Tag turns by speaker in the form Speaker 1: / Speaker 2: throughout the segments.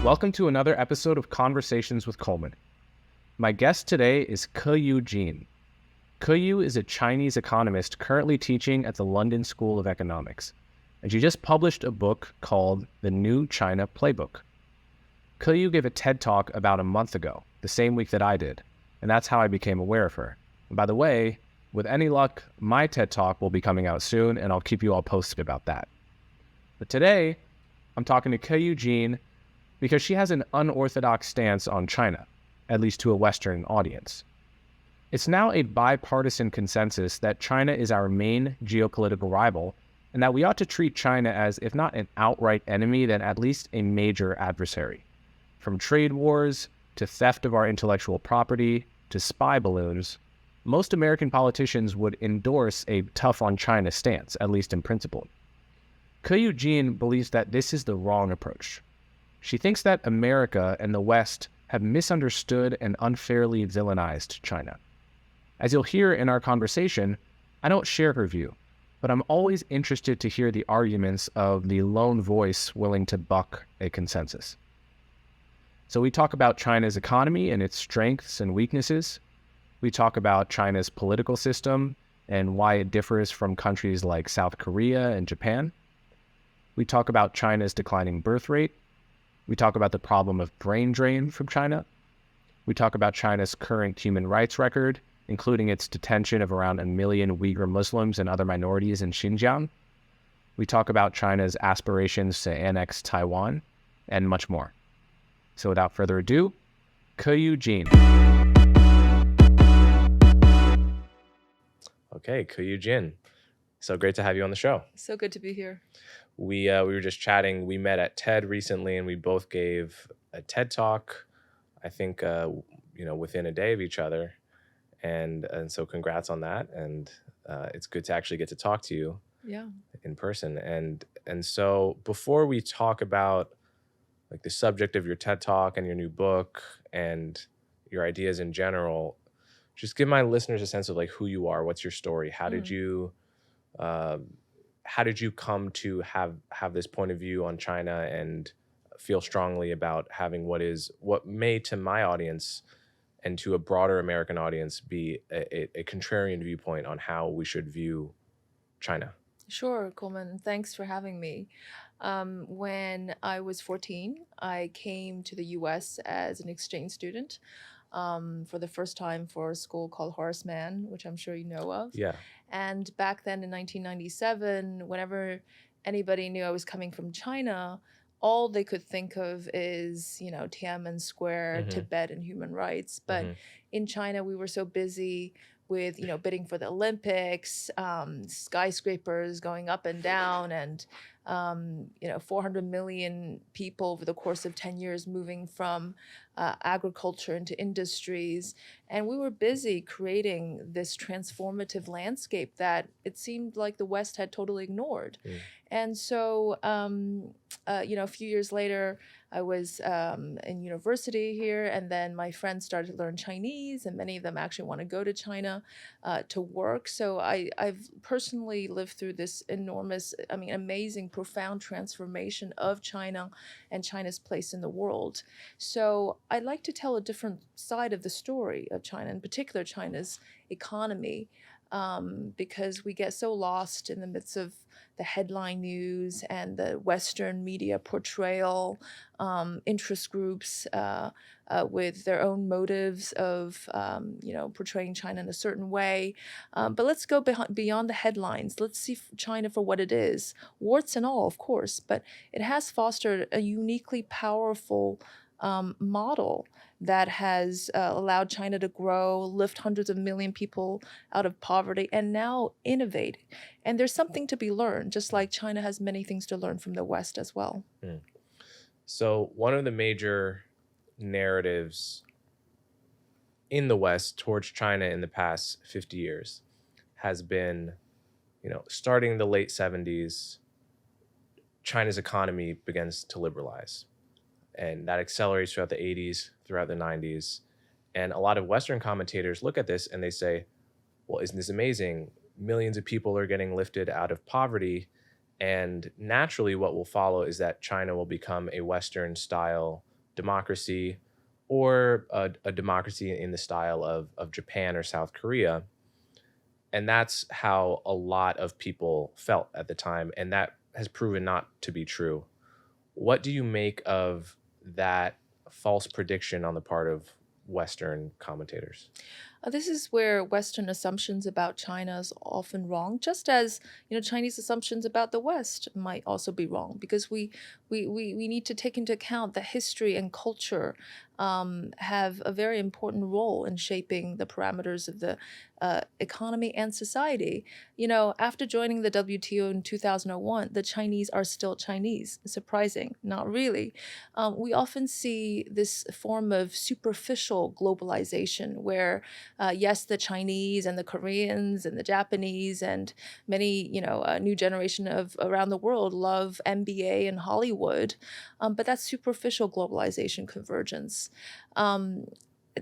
Speaker 1: Welcome to another episode of Conversations with Coleman. My guest today is Keyu Jin. Keyu is a Chinese economist currently teaching at the London School of Economics, and she just published a book called The New China Playbook. Keyu gave a TED Talk about a month ago, the same week that I did, and that's how I became aware of her. And by the way, with any luck, my TED Talk will be coming out soon, and I'll keep you all posted about that. But today, I'm talking to Keyu Jin because she has an unorthodox stance on China, at least to a Western audience. It's now a bipartisan consensus that China is our main geopolitical rival, and that we ought to treat China as, if not an outright enemy, then at least a major adversary. From trade wars, to theft of our intellectual property, to spy balloons, most American politicians would endorse a tough on China stance, at least in principle. Keyu Jin believes that this is the wrong approach. She thinks that America and the West have misunderstood and unfairly villainized China. As you'll hear in our conversation, I don't share her view, but I'm always interested to hear the arguments of the lone voice willing to buck a consensus. So we talk about China's economy and its strengths and weaknesses. We talk about China's political system and why it differs from countries like South Korea and Japan. We talk about China's declining birth rate. We talk about the problem of brain drain from China. We talk about China's current human rights record, including its detention of around 1 million Uyghur Muslims and other minorities in Xinjiang. We talk about China's aspirations to annex Taiwan, and much more. So without further ado, Keyu Jin. Okay, Keyu Jin. So great to have you on the show.
Speaker 2: So good to be here.
Speaker 1: We were just chatting. We met at TED recently, and we both gave a TED Talk, I think, within a day of each other. And so congrats on that. And it's good to actually get to talk to you in person. And so before we talk about like the subject of your TED Talk and your new book and your ideas in general, just give my listeners a sense of like who you are. What's your story? How did you come to have this point of view on China and feel strongly about having what may to my audience and to a broader American audience be a contrarian viewpoint on how we should view China?
Speaker 2: Sure, Coleman. Thanks for having me. When I was 14, I came to the US as an exchange student for the first time for a school called Horace Mann, which I'm sure you know of.
Speaker 1: Yeah.
Speaker 2: And back then in 1997, whenever anybody knew I was coming from China, all they could think of is, Tiananmen Square, Tibet, and human rights. But in China, we were so busy with, bidding for the Olympics, skyscrapers going up and down, and 400 million people over the course of 10 years moving from agriculture into industries. And we were busy creating this transformative landscape that it seemed like the West had totally ignored. And so, a few years later, I was in university here, and then my friends started to learn Chinese, and many of them actually want to go to China to work. So I've personally lived through this amazing, profound transformation of China and China's place in the world. So I'd like to tell a different side of the story of China, in particular China's economy, because we get so lost in the midst of the headline news and the Western media portrayal, interest groups with their own motives of, portraying China in a certain way. But let's go beyond the headlines. Let's see China for what it is, warts and all, of course. But it has fostered a uniquely powerful model that has allowed China to grow, lift hundreds of million people out of poverty, and now innovate. And there's something to be learned, just like China has many things to learn from the West as well.
Speaker 1: So one of the major narratives in the West towards China in the past 50 years has been, starting the late 70s, China's economy begins to liberalize. And that accelerates throughout the 80s, throughout the 90s. And a lot of Western commentators look at this and they say, well, isn't this amazing? Millions of people are getting lifted out of poverty. And naturally what will follow is that China will become a Western style democracy, or a democracy in the style of Japan or South Korea. And that's how a lot of people felt at the time. And that has proven not to be true. What do you make of that false prediction on the part of Western commentators?
Speaker 2: This is where Western assumptions about China is often wrong, just as Chinese assumptions about the West might also be wrong, because we need to take into account that history and culture have a very important role in shaping the parameters of the economy and society. After joining the WTO in 2001, the Chinese are still Chinese. Surprising, not really. We often see this form of superficial globalization where yes, the Chinese and the Koreans and the Japanese and many, new generation of around the world love MBA and Hollywood, but that's superficial globalization convergence. Um,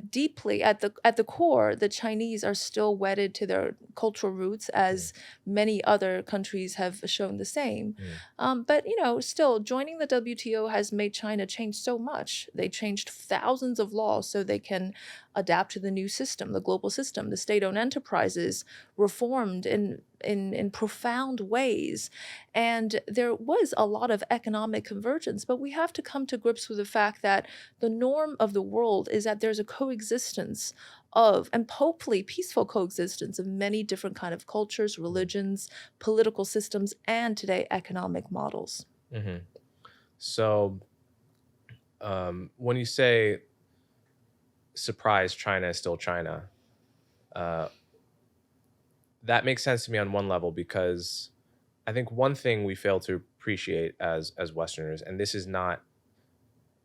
Speaker 2: Deeply at the core, the Chinese are still wedded to their cultural roots, as many other countries have shown the same. But still, joining the WTO has made China change so much. They changed thousands of laws so they can adapt to the new system, the global system. The state-owned enterprises reformed in profound ways, and there was a lot of economic convergence. But we have to come to grips with the fact that the norm of the world is that there's a coexistence of, and hopefully peaceful coexistence of, many different kind of cultures, religions, political systems, and today economic models.
Speaker 1: Mm-hmm. So when you say surprise, China is still China, uh, that makes sense to me on one level, because I think one thing we fail to appreciate as Westerners, and this is not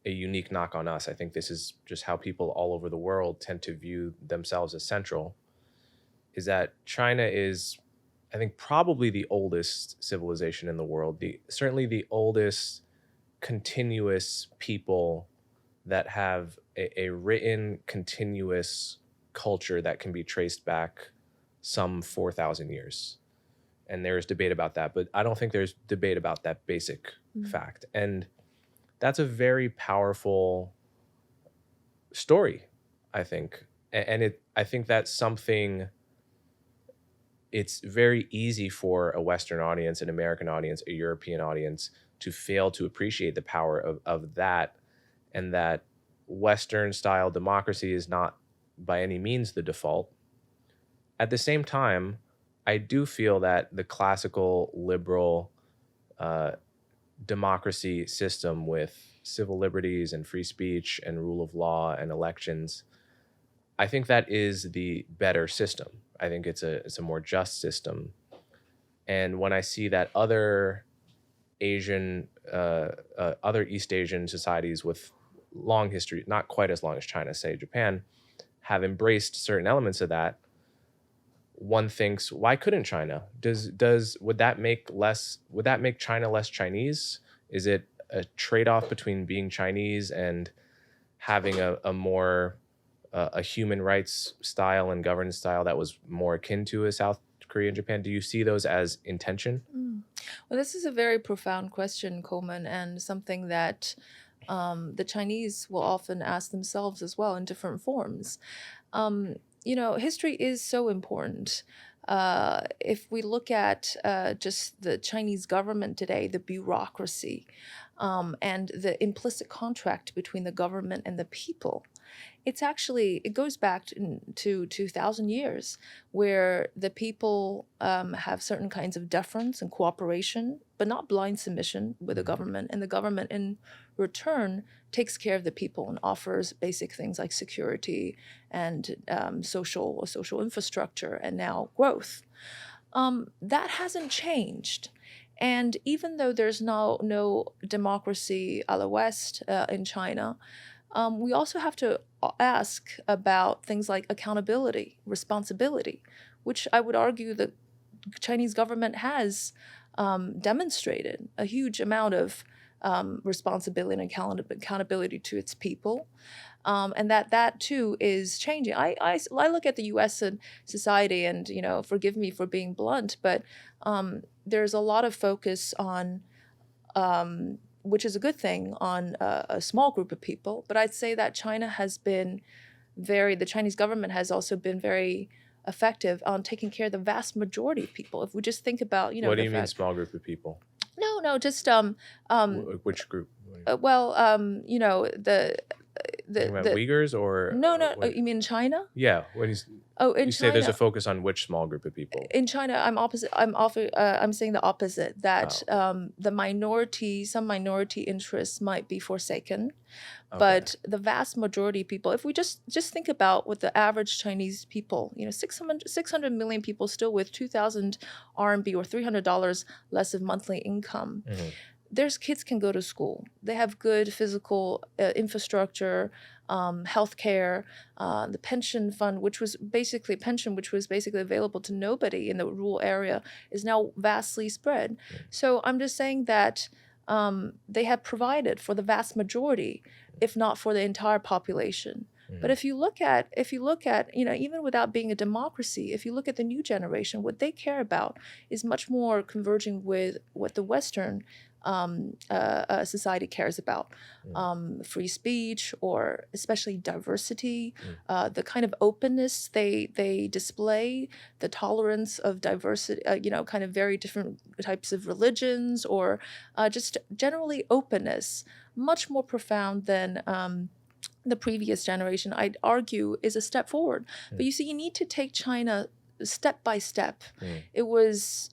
Speaker 1: a unique knock on us, I think this is just how people all over the world tend to view themselves as central, is that China is, I think, probably the oldest civilization in the world, certainly the oldest continuous people that have a written continuous culture that can be traced back some 4,000 years. And there is debate about that, but I don't think there's debate about that basic fact. And that's a very powerful story, I think. And I think that's something, it's very easy for a Western audience, an American audience, a European audience to fail to appreciate the power of that, and that Western style democracy is not by any means the default. At the same time, I do feel that the classical liberal democracy system with civil liberties and free speech and rule of law and elections, I think that is the better system. I think it's a more just system. And when I see that other other East Asian societies with long history, not quite as long as China, say Japan, have embraced certain elements of that, one thinks, why couldn't China? Would that make China less Chinese? Is it a trade-off between being Chinese and having a more a human rights style and governance style that was more akin to a South Korea and Japan? Do you see those as intention?
Speaker 2: Well, this is a very profound question, Coleman, and something that the Chinese will often ask themselves as well in different forms. History is so important. If we look at just the Chinese government today, the bureaucracy, and the implicit contract between the government and the people, it goes back to 2,000 years, where the people have certain kinds of deference and cooperation, but not blind submission with the government. And the government, in return, takes care of the people and offers basic things like security and social infrastructure, and now growth. That hasn't changed. And even though there's no democracy a la West in China, we also have to ask about things like accountability, responsibility, which I would argue the Chinese government has demonstrated a huge amount of responsibility and accountability to its people. And that too is changing. I look at the U.S. and society, and forgive me for being blunt, but there's a lot of focus on which is a good thing on a small group of people. But I'd say that the Chinese government has also been very effective on taking care of the vast majority of people. If we just think about,
Speaker 1: What do you mean small group of people?
Speaker 2: No, just
Speaker 1: Which group?
Speaker 2: the
Speaker 1: about Uyghurs or
Speaker 2: no, you mean China?
Speaker 1: Yeah, when you say there's a focus on which small group of people?
Speaker 2: In China, I'm saying the opposite, that some minority interests might be forsaken, but the vast majority of people, if we just think about what the average Chinese people, 600 million people still with 2,000 RMB or $300 less of monthly income. Their kids can go to school. They have good physical infrastructure, healthcare, the pension fund, which was basically available to nobody in the rural area, is now vastly spread. So I'm just saying that they have provided for the vast majority, if not for the entire population. But if you look at, even without being a democracy, if you look at the new generation, what they care about is much more converging with what the Western society cares about. Free speech, or especially diversity, the kind of openness they display, the tolerance of diversity, kind of very different types of religions, or just generally openness, much more profound than the previous generation, I'd argue, is a step forward. But you see, you need to take China step by step. It was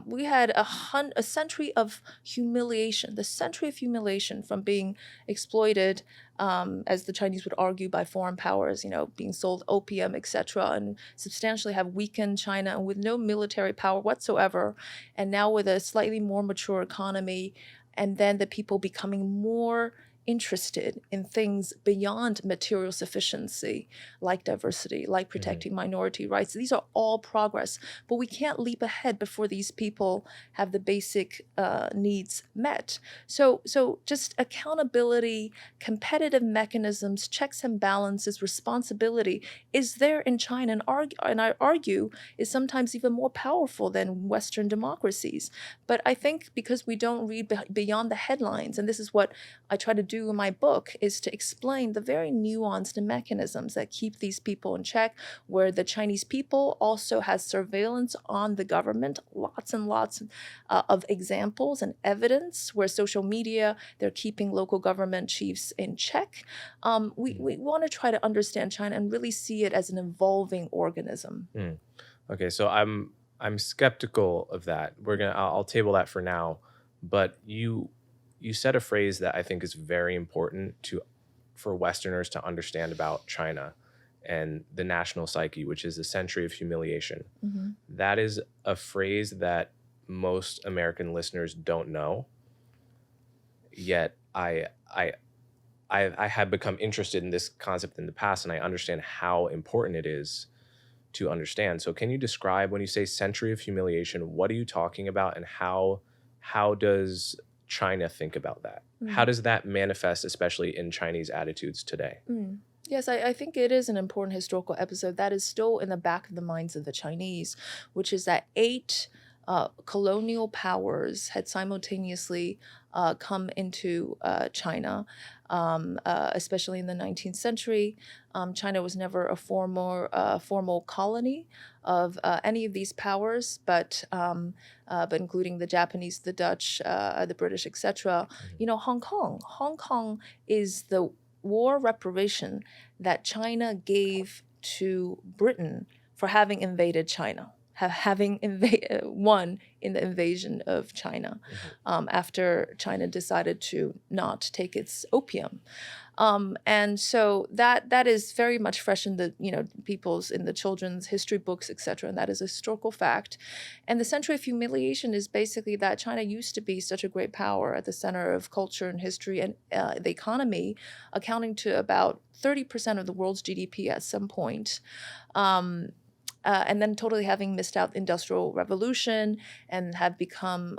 Speaker 2: we had a century of humiliation, the century of humiliation from being exploited, as the Chinese would argue, by foreign powers, being sold opium, etc., and substantially have weakened China, and with no military power whatsoever, and now with a slightly more mature economy, and then the people becoming more interested in things beyond material sufficiency, like diversity, like protecting minority rights. These are all progress, but we can't leap ahead before these people have the basic needs met. So just accountability, competitive mechanisms, checks and balances, responsibility is there in China, and I argue is sometimes even more powerful than Western democracies. But I think because we don't read beyond the headlines, and this is what I try to do in my book, is to explain the very nuanced mechanisms that keep these people in check, where the Chinese people also has surveillance on the government, lots and lots of examples and evidence, where social media, they're keeping local government chiefs in check. We want to try to understand China and really see it as an evolving organism.
Speaker 1: Okay, so I'm skeptical of that. I'll table that for now, but you said a phrase that I think is very important for Westerners to understand about China and the national psyche, which is the century of humiliation. That is a phrase that most American listeners don't know. Yet I have become interested in this concept in the past, and I understand how important it is to understand. So can you describe, when you say century of humiliation, what are you talking about, and how does China think about that? How does that manifest, especially in Chinese attitudes today?
Speaker 2: Yes, I think it is an important historical episode that is still in the back of the minds of the Chinese, which is that 8 colonial powers had simultaneously come into China, especially in the 19th century. China was never a formal colony of any of these powers, but including the Japanese, the Dutch, the British, etc. Hong Kong is the war reparation that China gave to Britain for having invaded China, having won in the invasion of China, after China decided to not take its opium. And so that is very much fresh in the in the children's history books, etc. And that is a historical fact. And the century of humiliation is basically that China used to be such a great power at the center of culture and history and the economy, accounting to about 30% of the world's GDP at some point. And then totally having missed out the Industrial Revolution and have become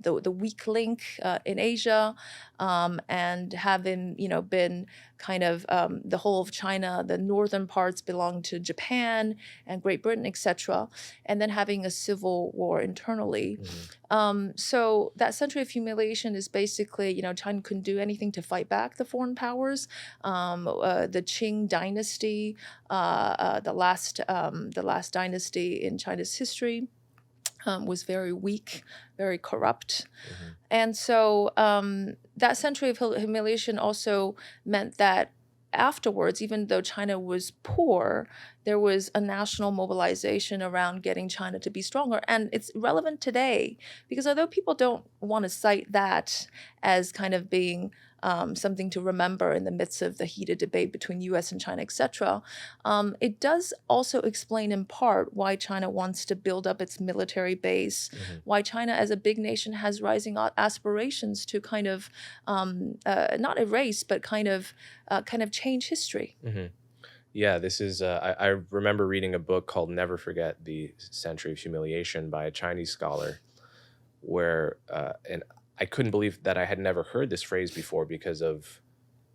Speaker 2: the weak link in Asia, and having been kind of the whole of China, the northern parts belong to Japan and Great Britain, etc., and then having a civil war internally. So that century of humiliation is basically, China couldn't do anything to fight back the foreign powers. The Qing dynasty, the last dynasty in China's history, was very weak, very corrupt. And so that century of humiliation also meant that afterwards, even though China was poor, there was a national mobilization around getting China to be stronger. And it's relevant today because although people don't want to cite that as kind of being something to remember in the midst of the heated debate between US and China, etc., it does also explain in part why China wants to build up its military base, why China as a big nation has rising aspirations to kind of not erase, but kind of change history.
Speaker 1: Yeah, this is, I remember reading a book called Never Forget the Century of Humiliation by a Chinese scholar where, and I couldn't believe that I had never heard this phrase before because of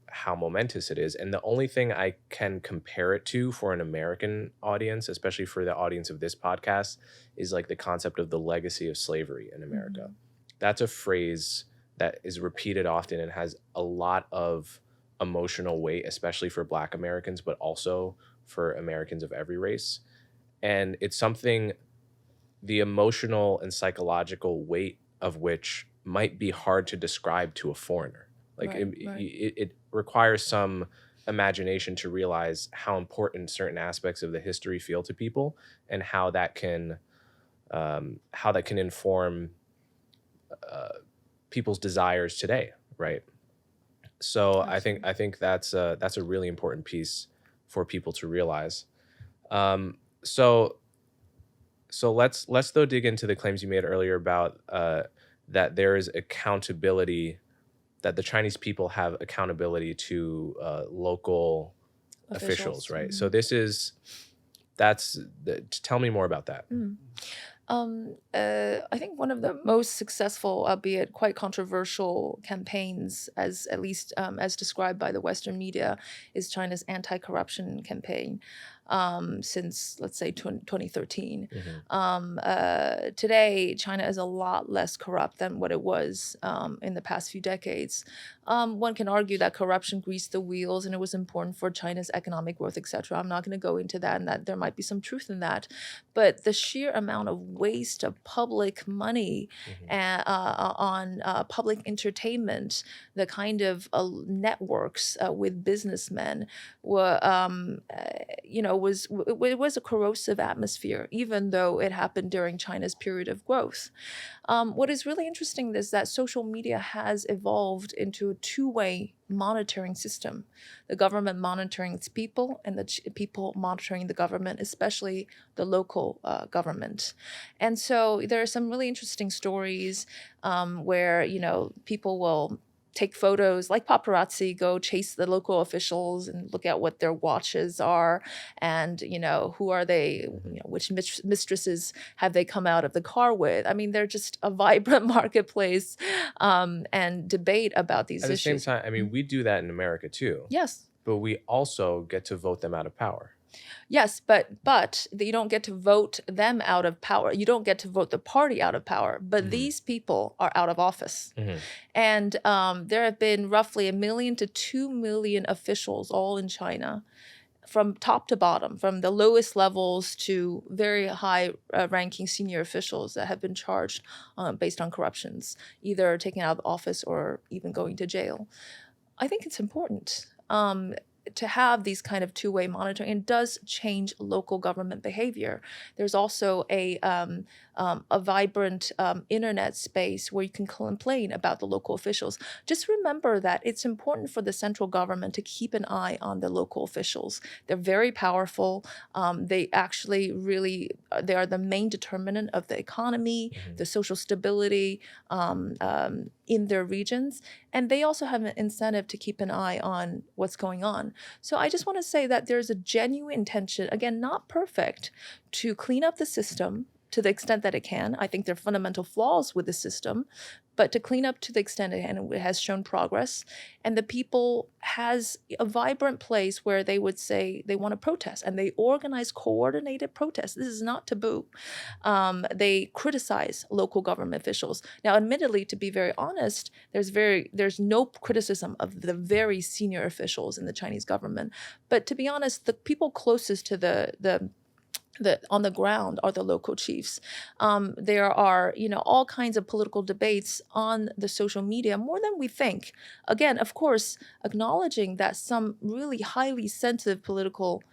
Speaker 1: how momentous it is. And the only thing I can compare it to for an American audience, especially for the audience of this podcast, is like the concept of the legacy of slavery in America. That's a phrase that is repeated often and has a lot of emotional weight, especially for Black Americans, but also for Americans of every race. And it's something, the emotional and psychological weight of which might be hard to describe to a foreigner. Like it requires some imagination to realize how important certain aspects of the history feel to people and how that can inform people's desires today, right? So absolutely. I think that's a really important piece for people to realize. So let's though dig into the claims you made earlier about that there is accountability, that the Chinese people have accountability to local officials, right? So tell me more about that.
Speaker 2: I think one of the most successful, albeit quite controversial campaigns, at least as described by the Western media, is China's anti-corruption campaign. Since, let's say, 2013. Today, China is a lot less corrupt than what it was in the past few decades. One can argue that corruption greased the wheels and it was important for China's economic growth, etc. I'm not going to go into that, and that there might be some truth in that. But the sheer amount of waste of public money on public entertainment, the kind of networks with businessmen were, it was a corrosive atmosphere, even though it happened during China's period of growth. What is really interesting is that social media has evolved into a two-way monitoring system, the government monitoring its people and the people monitoring the government, especially the local government. And so there are some really interesting stories where, people will take photos like paparazzi, go chase the local officials and look at what their watches are and, who are they, which mistresses have they come out of the car with. I mean, they're just a vibrant marketplace and debate about these issues.
Speaker 1: At the same time, I mean, we do that in America too.
Speaker 2: Yes.
Speaker 1: But we also get to vote them out of power.
Speaker 2: Yes, but you don't get to vote them out of power. You don't get to vote the party out of power. But these people are out of office. And there have been roughly 1 million to 2 million officials all in China, from top to bottom, from the lowest levels to very high ranking senior officials that have been charged based on corruptions, either taken out of office or even going to jail. I think it's important to have these kind of two-way monitoring. It does change local government behavior. There's also a vibrant internet space where you can complain about the local officials. Just remember that it's important for the central government to keep an eye on the local officials. They're very powerful. They actually really, they are the main determinant of the economy, the social stability in their regions. And they also have an incentive to keep an eye on what's going on. So I just want to say that there's a genuine intention, again, not perfect, to clean up the system to the extent that it can. I think there are fundamental flaws with the system, but to clean up to the extent it has shown progress. And the people has a vibrant place where they would say they want to protest, and they organize coordinated protests. This is not taboo. They criticize local government officials. Now, admittedly, to be very honest, there's no criticism of the very senior officials in the Chinese government. But to be honest, the people closest to the on the ground are the local chiefs. There are, all kinds of political debates on the social media, more than we think. Again, of course, acknowledging that some really highly sensitive political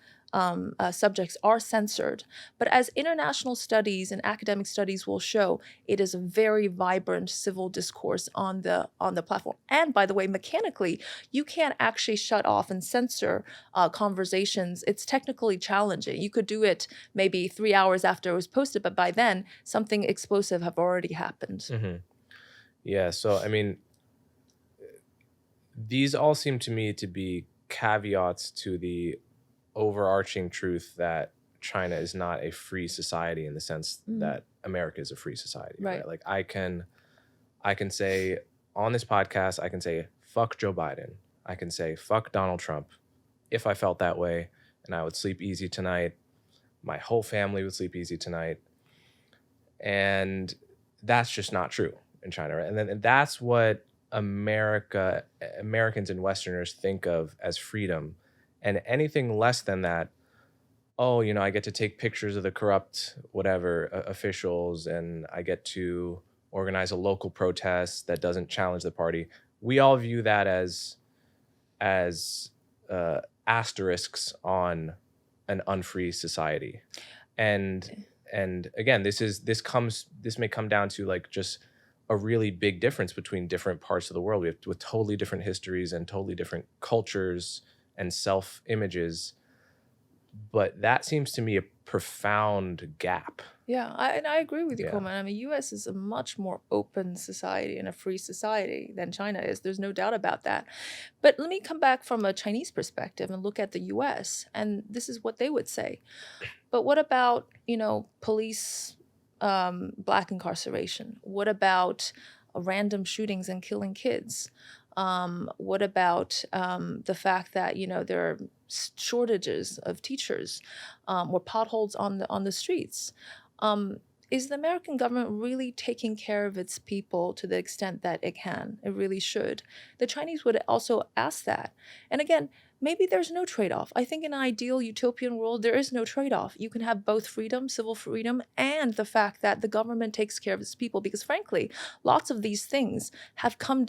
Speaker 2: subjects are censored. But as international studies and academic studies will show, it is a very vibrant civil discourse on the platform. And by the way, mechanically, you can't actually shut off and censor conversations. It's technically challenging. You could do it maybe 3 hours after it was posted, but by then something explosive have already happened.
Speaker 1: Mm-hmm. Yeah. So I mean, these all seem to me to be caveats to the overarching truth that China is not a free society in the sense that America is a free society. Right. Like I can say on this podcast, I can say fuck Joe Biden. I can say fuck Donald Trump if I felt that way, and I would sleep easy tonight. My whole family would sleep easy tonight. And that's just not true in China. Right? And that's what Americans and Westerners think of as freedom. And anything less than that, I get to take pictures of the corrupt whatever officials, and I get to organize a local protest that doesn't challenge the party. We all view that as asterisks on an unfree society. And again, this may come down to like just a really big difference between different parts of the world. With totally different histories and totally different cultures and self-images, but that seems to me a profound gap.
Speaker 2: Yeah, I agree with you, Coleman. I mean, U.S. is a much more open society and a free society than China is. There's no doubt about that. But let me come back from a Chinese perspective and look at the U.S., and this is what they would say. But what about, police black incarceration? What about random shootings and killing kids? What about the fact that there are shortages of teachers or potholes on the streets? Is the American government really taking care of its people to the extent that it can? It really should. The Chinese would also ask that. And again, maybe there's no trade-off. I think in an ideal utopian world, there is no trade-off. You can have both freedom, civil freedom, and the fact that the government takes care of its people. Because frankly, lots of these things have come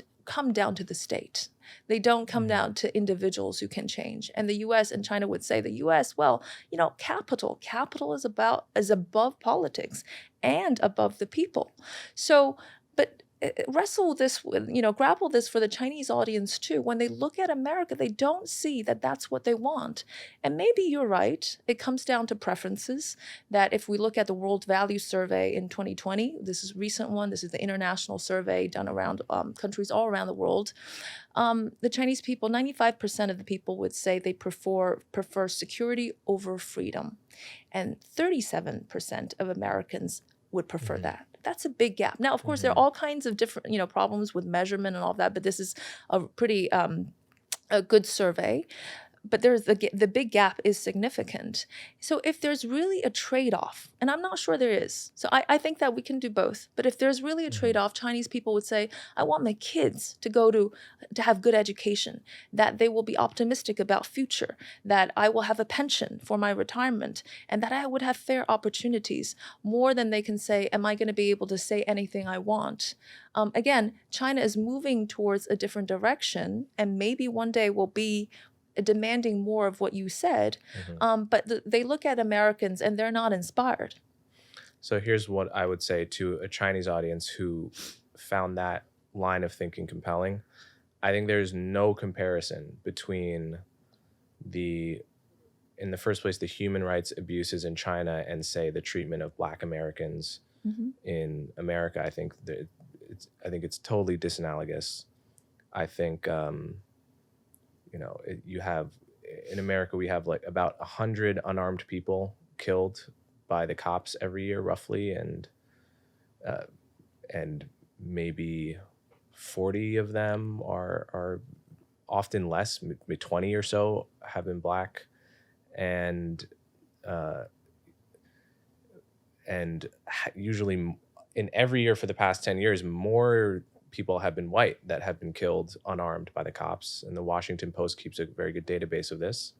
Speaker 2: down to the state. They don't come down to individuals who can change. And the U.S. and China would say the U.S., well, capital is above politics and above the people. So, but grapple this for the Chinese audience too. When they look at America, they don't see that that's what they want. And maybe you're right. It comes down to preferences. That if we look at the World Value Survey in 2020, this is a recent one. This is the international survey done around countries all around the world. The Chinese people, 95% of the people would say they prefer security over freedom. And 37% of Americans would prefer that. That's a big gap. Now, of course, there are all kinds of different, problems with measurement and all that, but this is a pretty a good survey. But there's the big gap is significant. So if there's really a trade-off, and I'm not sure there is, so I think that we can do both. But if there's really a trade-off, Chinese people would say, I want my kids to have good education, that they will be optimistic about future, that I will have a pension for my retirement, and that I would have fair opportunities, more than they can say, am I going to be able to say anything I want? Again, China is moving towards a different direction, and maybe one day will be demanding more of what you said, but they look at Americans and they're not inspired.
Speaker 1: So here's what I would say to a Chinese audience who found that line of thinking compelling. I think there's no comparison between in the first place, the human rights abuses in China and, say, the treatment of Black Americans in America. I think it's totally disanalogous. I think you have in America, we have like about 100 unarmed people killed by the cops every year, roughly, and maybe 40 of them are often less, maybe 20 or so have been Black, and usually in every year for the past 10 years, more people have been white that have been killed unarmed by the cops. And the Washington Post keeps a very good database of this.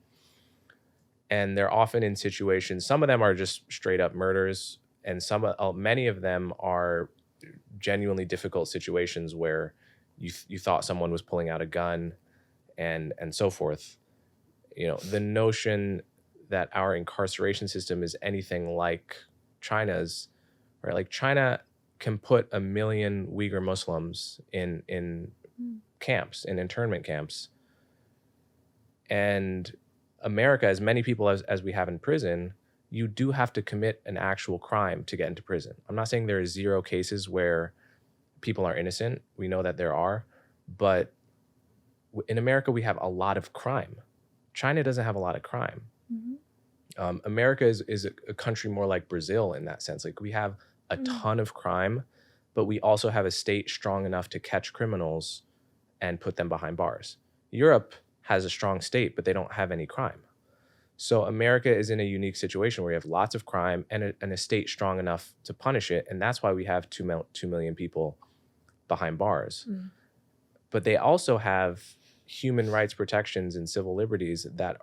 Speaker 1: And they're often in situations, some of them are just straight up murders, and many of them are genuinely difficult situations where you thought someone was pulling out a gun and so forth. The notion that our incarceration system is anything like China's, right? Like China can put 1 million Uyghur Muslims in camps, in internment camps. And America, as many people as we have in prison, you do have to commit an actual crime to get into prison. I'm not saying there are 0 cases where people are innocent. We know that there are, but in America, we have a lot of crime. China doesn't have a lot of crime. America is a country more like Brazil in that sense. Like we have a ton of crime, but we also have a state strong enough to catch criminals and put them behind bars. Europe has a strong state, but they don't have any crime. So America is in a unique situation where you have lots of crime and a state strong enough to punish it. And that's why we have 2 million people behind bars. But they also have human rights protections and civil liberties that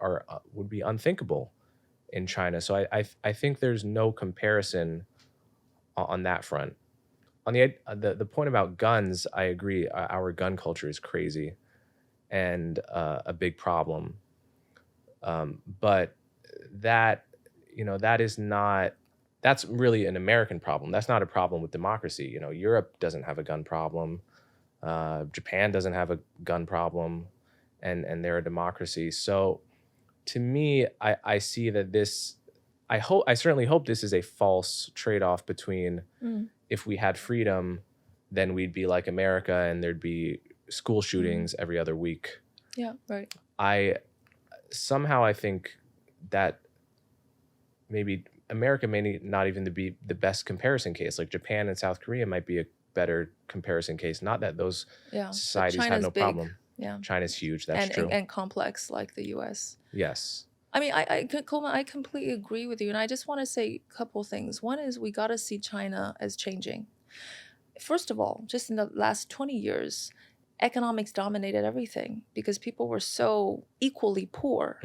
Speaker 1: would be unthinkable in China. So I think there's no comparison on that front. On the point about guns, I agree. Our gun culture is crazy and a big problem. But that that's really an American problem. That's not a problem with democracy. Europe doesn't have a gun problem. Japan doesn't have a gun problem, and they're a democracy. So to me, I see that I certainly hope this is a false trade-off between if we had freedom, then we'd be like America and there'd be school shootings every other week.
Speaker 2: Yeah, right.
Speaker 1: I think that maybe America may not even be the best comparison case. Like Japan and South Korea might be a better comparison case. Not that those societies have no problem.
Speaker 2: Yeah,
Speaker 1: China's huge. That's true.
Speaker 2: And complex like the U.S.
Speaker 1: Yes.
Speaker 2: I mean, Coleman, I completely agree with you, and I just want to say a couple things. One is we got to see China as changing. First of all, just in the last 20 years, economics dominated everything because people were so equally poor.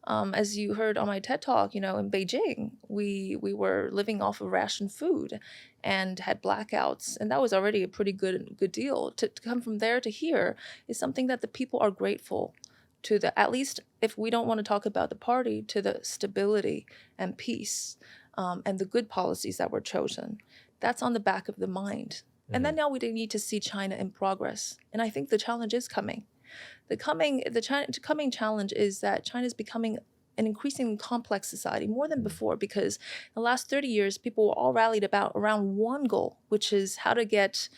Speaker 2: As you heard on my TED Talk, in Beijing, we were living off of rationed food and had blackouts, and that was already a pretty good deal. To come from there to here is something that the people are grateful to, at least if we don't want to talk about the party, to the stability and peace and the good policies that were chosen. That's on the back of the mind. And then now we need to see China in progress. And I think the challenge is coming. The coming challenge is that China is becoming an increasingly complex society, more than before, because in the last 30 years, people were all rallied around one goal, which is how to get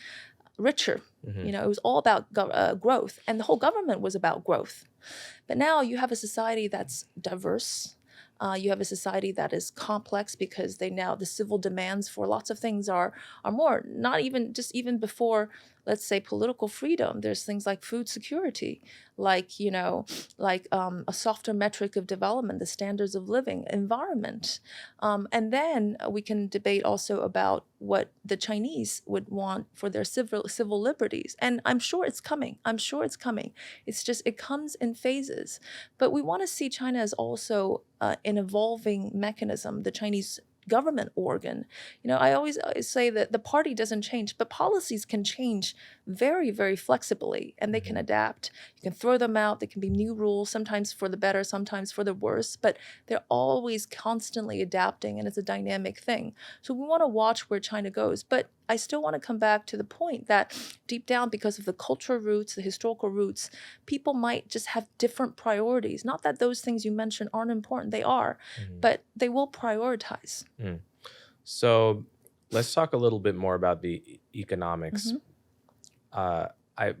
Speaker 2: richer. It was all about growth, and the whole government was about growth. But now you have a society that's diverse. You have a society that is complex because the civil demands for lots of things are more, not even before, let's say, political freedom. There's things like food security, like a softer metric of development, the standards of living, environment. And then we can debate also about what the Chinese would want for their civil liberties. And I'm sure it's coming. It's just, it comes in phases. But we want to see China as also an evolving mechanism, the Chinese government organ. I always say that the party doesn't change, but policies can change very, very flexibly, and they can adapt. You can throw them out. There can be new rules, sometimes for the better, sometimes for the worse, but they're always constantly adapting, and it's a dynamic thing. So we want to watch where China goes, but I still want to come back to the point that deep down, because of the cultural roots, the historical roots, people might just have different priorities. Not that those things you mentioned aren't important, they are, but they will prioritize.
Speaker 1: So let's talk a little bit more about the economics.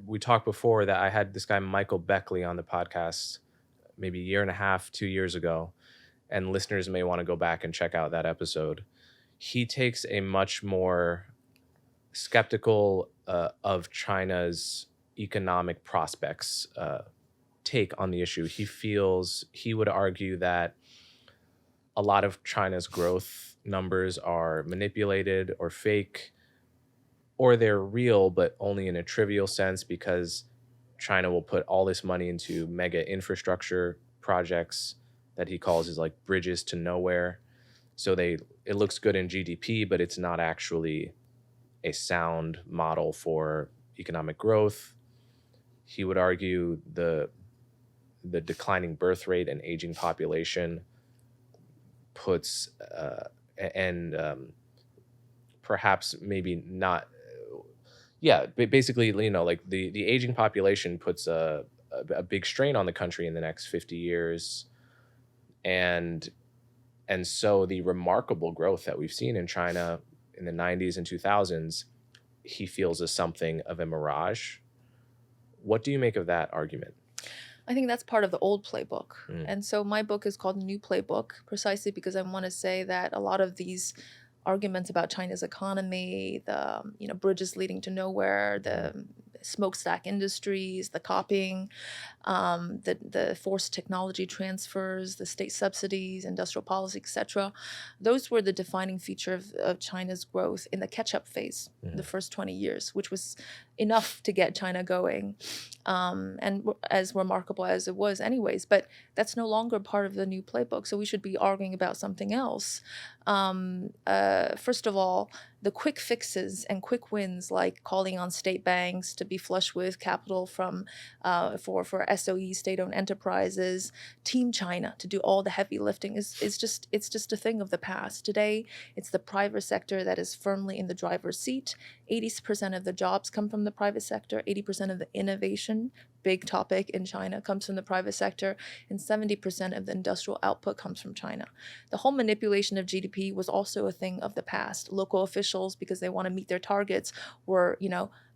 Speaker 1: We talked before that I had this guy, Michael Beckley, on the podcast maybe a year and a half, 2 years ago. and listeners may want to go back and check out that episode, he takes a much more skeptical of China's economic prospects take on the issue. He would argue that a lot of China's growth numbers are manipulated or fake, or they're real, but only in a trivial sense because China will put all this money into mega infrastructure projects that he calls is like bridges to nowhere. So it looks good in GDP, but it's not actually a sound model for economic growth. He would argue the declining birth rate and aging population puts and perhaps maybe not. Yeah, basically, like the aging population puts a big strain on the country in the next 50 years, and so the remarkable growth that we've seen in China in the 90s and 2000s, he feels is something of a mirage. What do you make of that argument?
Speaker 2: I think that's part of the old playbook. And so my book is called New Playbook, precisely because I want to say that a lot of these arguments about China's economy, the bridges leading to nowhere, the smokestack industries, the copying, the forced technology transfers, the state subsidies, industrial policy, etc. Those were the defining feature of China's growth in the catch-up phase, the first 20 years, which was enough to get China going, and as remarkable as it was anyways. But that's no longer part of the new playbook, so we should be arguing about something else. First of all, the quick fixes and quick wins, like calling on state banks to be flush with capital from for SOE, state-owned enterprises, Team China to do all the heavy lifting, is just a thing of the past. Today, it's the private sector that is firmly in the driver's seat. 80% of the jobs come from the private sector. 80% of the innovation, big topic in China, comes from the private sector, and 70% of the industrial output comes from China. The whole manipulation of GDP was also a thing of the past. Local officials, because they want to meet their targets, were,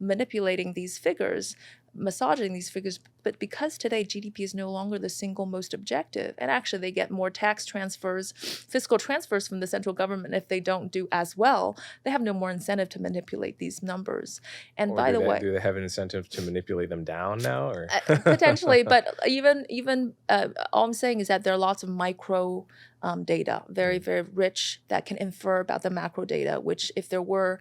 Speaker 2: manipulating these figures, massaging these figures. But because today GDP is no longer the single most objective, and actually they get more tax transfers, fiscal transfers from the central government if they don't do as well, they have no more incentive to manipulate these numbers. And by the way,
Speaker 1: do they have an incentive to manipulate them down now, or
Speaker 2: potentially? But even all I'm saying is that there are lots of micro data, very, very rich, that can infer about the macro data, which if there were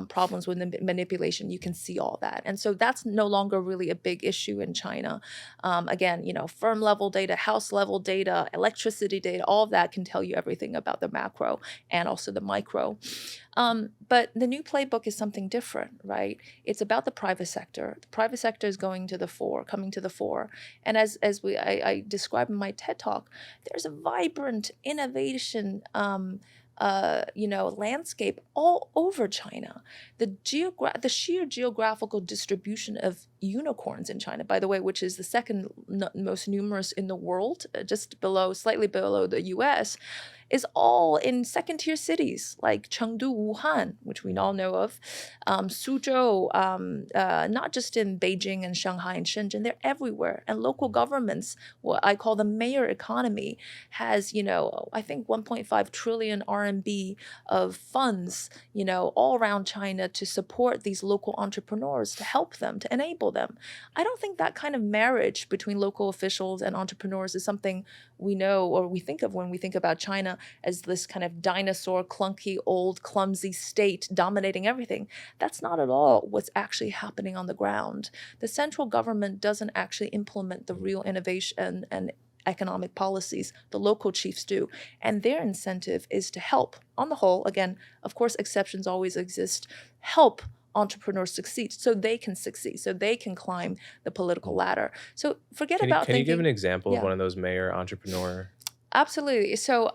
Speaker 2: problems with the manipulation, you can see all that. And so that's no longer really a big issue in China. Again, firm level data, house level data, electricity data, all of that can tell you everything about the macro and also the micro. But the new playbook is something different, right? It's about the private sector. The private sector is coming to the fore. And as I described in my TED Talk, there's a vibrant innovation landscape all over China. The sheer geographical distribution of unicorns in China, by the way, which is the second most numerous in the world, slightly below the US, is all in second-tier cities like Chengdu, Wuhan, which we all know of, Suzhou, not just in Beijing and Shanghai and Shenzhen, they're everywhere. And local governments, what I call the mayor economy, has, I think 1.5 trillion RMB of funds, all around China to support these local entrepreneurs, to help them, to enable them. I don't think that kind of marriage between local officials and entrepreneurs is something we know or we think of when we think about China as this kind of dinosaur, clunky, old, clumsy state dominating everything. That's not at all what's actually happening on the ground. The central government doesn't actually implement the real innovation and economic policies. The local chiefs do. And their incentive is to help, on the whole, again, of course, exceptions always exist, help entrepreneurs succeed so they can succeed, so they can climb the political ladder. So forget about thinking...
Speaker 1: Can you give an example of one of those mayor entrepreneur?
Speaker 2: Absolutely. So,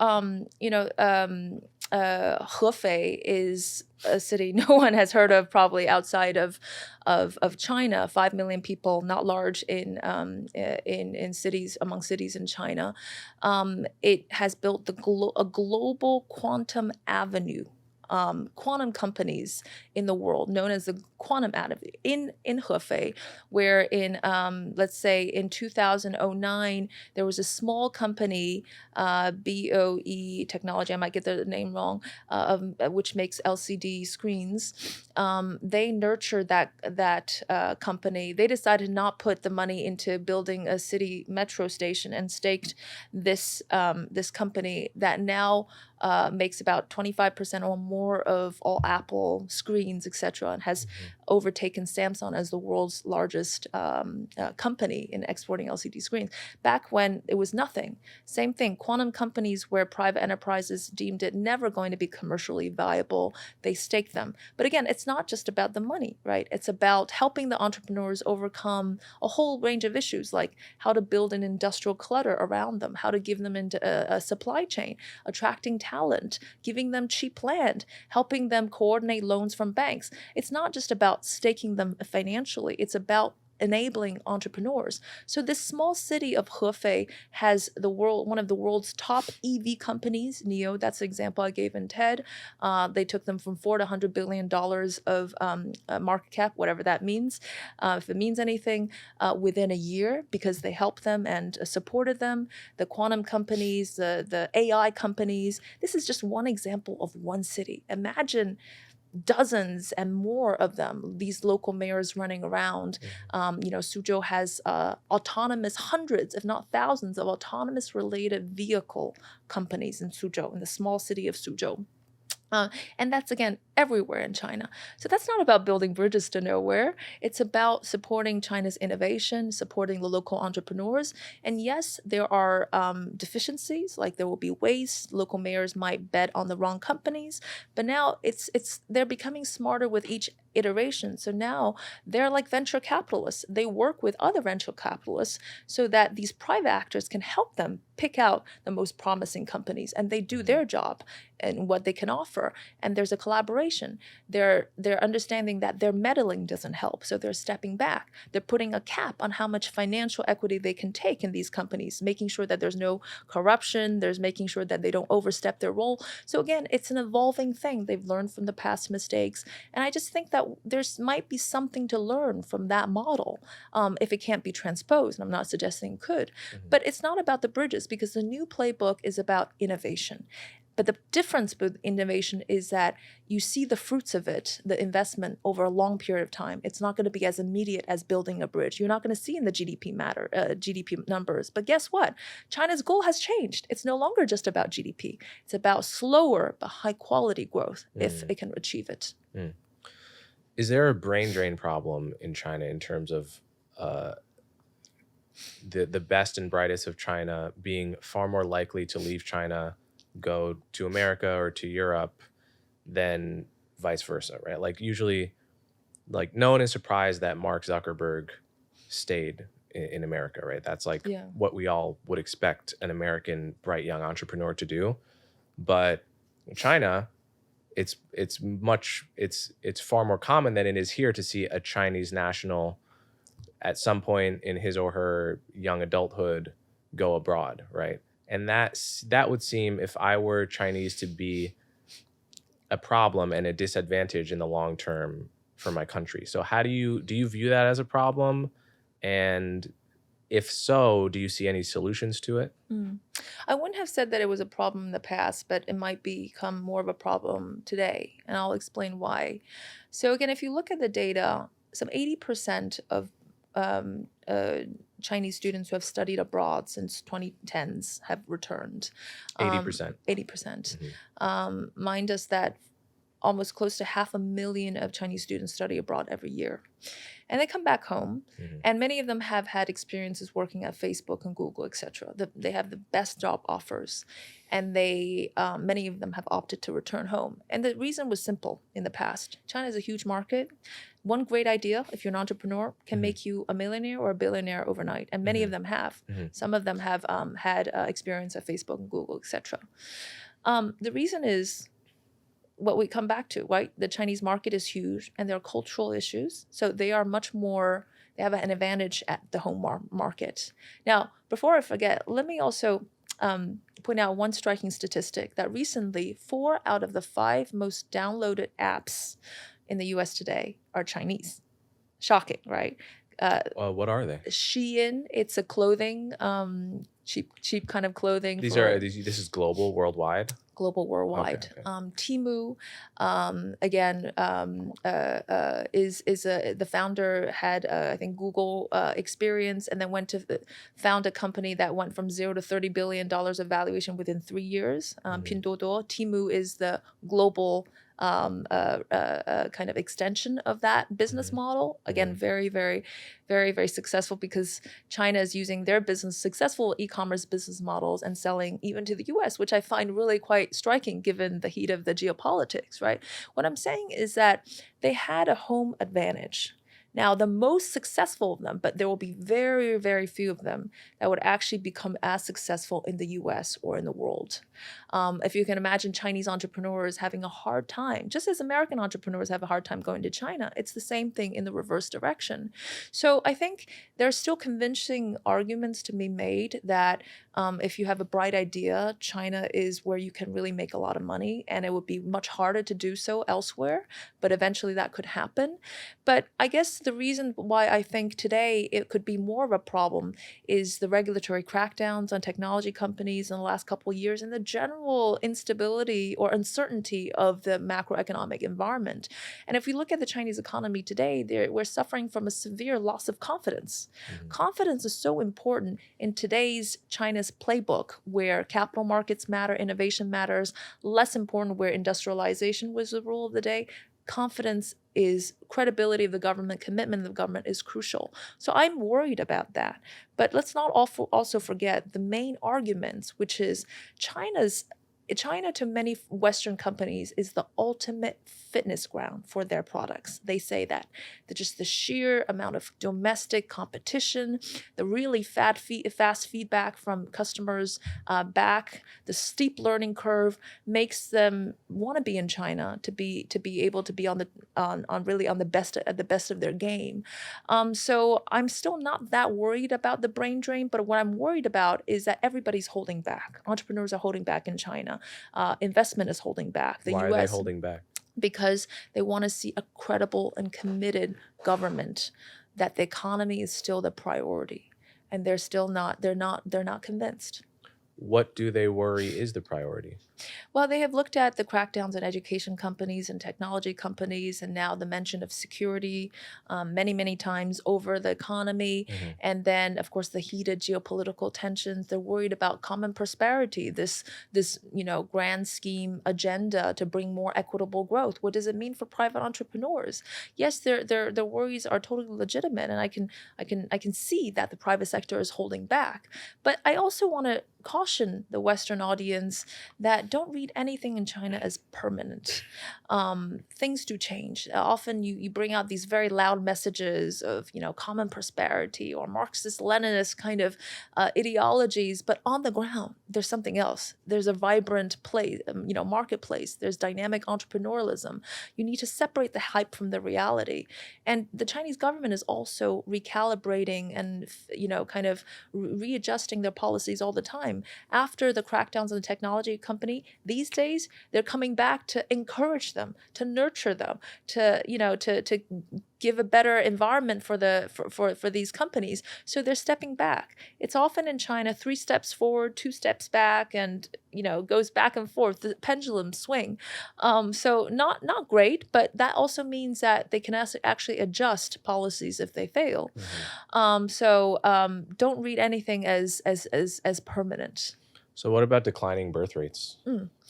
Speaker 2: Hefei is a city no one has heard of probably outside of China. 5 million people, not large in cities, among cities in China. It has built a global quantum avenue quantum companies in the world, known as the quantum atom in Hefei, where in let's say in 2009 there was a small company, BOE Technology, I might get the name wrong, which makes LCD screens. They nurtured that company. They decided to not put the money into building a city metro station and staked this company that now makes about 25% or more of all Apple screens, etc., and has overtaken Samsung as the world's largest company in exporting LCD screens. Back when it was nothing. Same thing, quantum companies where private enterprises deemed it never going to be commercially viable, they staked them. But again, it's not just about the money, right? It's about helping the entrepreneurs overcome a whole range of issues, like how to build an industrial clutter around them, how to give them into a supply chain, attracting talent, giving them cheap land, helping them coordinate loans from banks. It's not just about staking them financially, it's about enabling entrepreneurs. So this small city of Hefei has one of the world's top EV companies, NIO. That's the example I gave in TED. They took them from $4 to $100 billion of market cap, whatever that means, if it means anything, within a year, because they helped them and supported them. The quantum companies, the AI companies. This is just one example of one city. Imagine dozens and more of them, these local mayors running around. Suzhou has autonomous, hundreds, if not thousands, of autonomous related vehicle companies in Suzhou, in the small city of Suzhou. And that's, again, everywhere in China. So that's not about building bridges to nowhere. It's about supporting China's innovation, supporting the local entrepreneurs. And yes, there are deficiencies, like there will be waste. Local mayors might bet on the wrong companies. But now they're becoming smarter with each iteration. So now they're like venture capitalists. They work with other venture capitalists so that these private actors can help them pick out the most promising companies, and they do their job and what they can offer. And there's a collaboration. They're understanding that their meddling doesn't help, so they're stepping back. They're putting a cap on how much financial equity they can take in these companies, making sure that there's no corruption. There's making sure that they don't overstep their role. So again, it's an evolving thing. They've learned from the past mistakes, and I just think that there's might be something to learn from that model, if it can't be transposed. And I'm not suggesting it could, but it's not about the bridges, because the new playbook is about innovation. But the difference with innovation is that you see the fruits of it, the investment, over a long period of time. It's not going to be as immediate as building a bridge. You're not going to see in the GDP numbers. But guess what? China's goal has changed. It's no longer just about GDP. It's about slower but high quality growth, if it can achieve it.
Speaker 1: Is there a brain drain problem in China in terms of the best and brightest of China being far more likely to leave China, go to America or to Europe, than vice versa, right? Like usually, like no one is surprised that Mark Zuckerberg stayed in America, right? That's like what we all would expect an American bright young entrepreneur to do. But in China, it's far more common than it is here to see a Chinese national at some point in his or her young adulthood go abroad, right? And that would seem, if I were Chinese, to be a problem and a disadvantage in the long term for my country. So how do you view that as a problem? And if so, do you see any solutions to it?
Speaker 2: I wouldn't have said that it was a problem in the past, but it might become more of a problem today, and I'll explain why. So again, if you look at the data, some 80% of Chinese students who have studied abroad since 2010s have returned.
Speaker 1: 80%.
Speaker 2: 80%. Mind us that almost close to 500,000 of Chinese students study abroad every year. And they come back home, and many of them have had experiences working at Facebook and Google, etc. They have the best job offers, and many of them have opted to return home. And the reason was simple in the past. China is a huge market. One great idea, if you're an entrepreneur, can make you a millionaire or a billionaire overnight, and many of them have. Some of them have had experience at Facebook and Google, etc. The reason is what we come back to, right? The Chinese market is huge, and there are cultural issues. So they are they have an advantage at the home market. Now, before I forget, let me also point out one striking statistic that recently 4 out of the 5 most downloaded apps in the US today are Chinese. Shocking, right?
Speaker 3: What are they?
Speaker 2: Shein, it's a clothing, cheap kind of clothing
Speaker 3: These
Speaker 2: for
Speaker 3: are this is global, worldwide.
Speaker 2: global,
Speaker 3: Okay,
Speaker 2: worldwide.
Speaker 3: okay.
Speaker 2: Temu, again, is the founder had I think Google experience, and then went to found a company that went from $0 to $30 billion of valuation within 3 years. Pinduoduo. Temu is the global kind of extension of that business model. Again, very, very, very, very successful because China is using their successful e-commerce business models and selling even to the US, which I find really quite striking given the heat of the geopolitics, right? What I'm saying is that they had a home advantage. Now, the most successful of them, but there will be very, very few of them that would actually become as successful in the US or in the world. If you can imagine Chinese entrepreneurs having a hard time, just as American entrepreneurs have a hard time going to China, it's the same thing in the reverse direction. So I think there are still convincing arguments to be made that if you have a bright idea, China is where you can really make a lot of money, and it would be much harder to do so elsewhere, but eventually that could happen. But I guess the reason why I think today it could be more of a problem is the regulatory crackdowns on technology companies in the last couple of years and the general instability or uncertainty of the macroeconomic environment. And if we look at the Chinese economy today, we're suffering from a severe loss of confidence. Confidence is so important in today's China's playbook, where capital markets matter, innovation matters, less important where industrialization was the rule of the day. Confidence is credibility of the government, commitment of the government is crucial. So I'm worried about that. But let's not also forget the main arguments, which is China to many Western companies is the ultimate fitness ground for their products. They say that just the sheer amount of domestic competition, the really fast feedback from customers back, the steep learning curve makes them want to be in China to be able to be on the best of their game. So I'm still not that worried about the brain drain, but what I'm worried about is that everybody's holding back. Entrepreneurs are holding back in China. Investment is holding back. The
Speaker 3: Why
Speaker 2: US,
Speaker 3: are they holding back?
Speaker 2: because they want to see a credible and committed government, that the economy is still the priority, and they're not convinced.
Speaker 3: What do they worry is the priority?
Speaker 2: Well, they have looked at the crackdowns on education companies and technology companies, and now the mention of security many, many times over the economy. And then, of course, the heated geopolitical tensions. They're worried about common prosperity, this grand scheme agenda to bring more equitable growth. What does it mean for private entrepreneurs? Yes, their worries are totally legitimate, and I can see that the private sector is holding back. But I also want to caution the Western audience that don't read anything in China as permanent. Things do change. Often you bring out these very loud messages of common prosperity or Marxist-Leninist kind of ideologies, but on the ground there's something else. There's a vibrant marketplace. There's dynamic entrepreneurialism. You need to separate the hype from the reality, and the Chinese government is also recalibrating and kind of readjusting their policies all the time. After the crackdowns on the technology company, these days they're coming back to encourage them, to nurture them, to to give a better environment for these companies. So they're stepping back. It's often in China 3 steps forward, 2 steps back, and goes back and forth. The pendulum swing. So not great, but that also means that they can actually adjust policies if they fail. Don't read anything as permanent.
Speaker 3: So what about declining birth rates?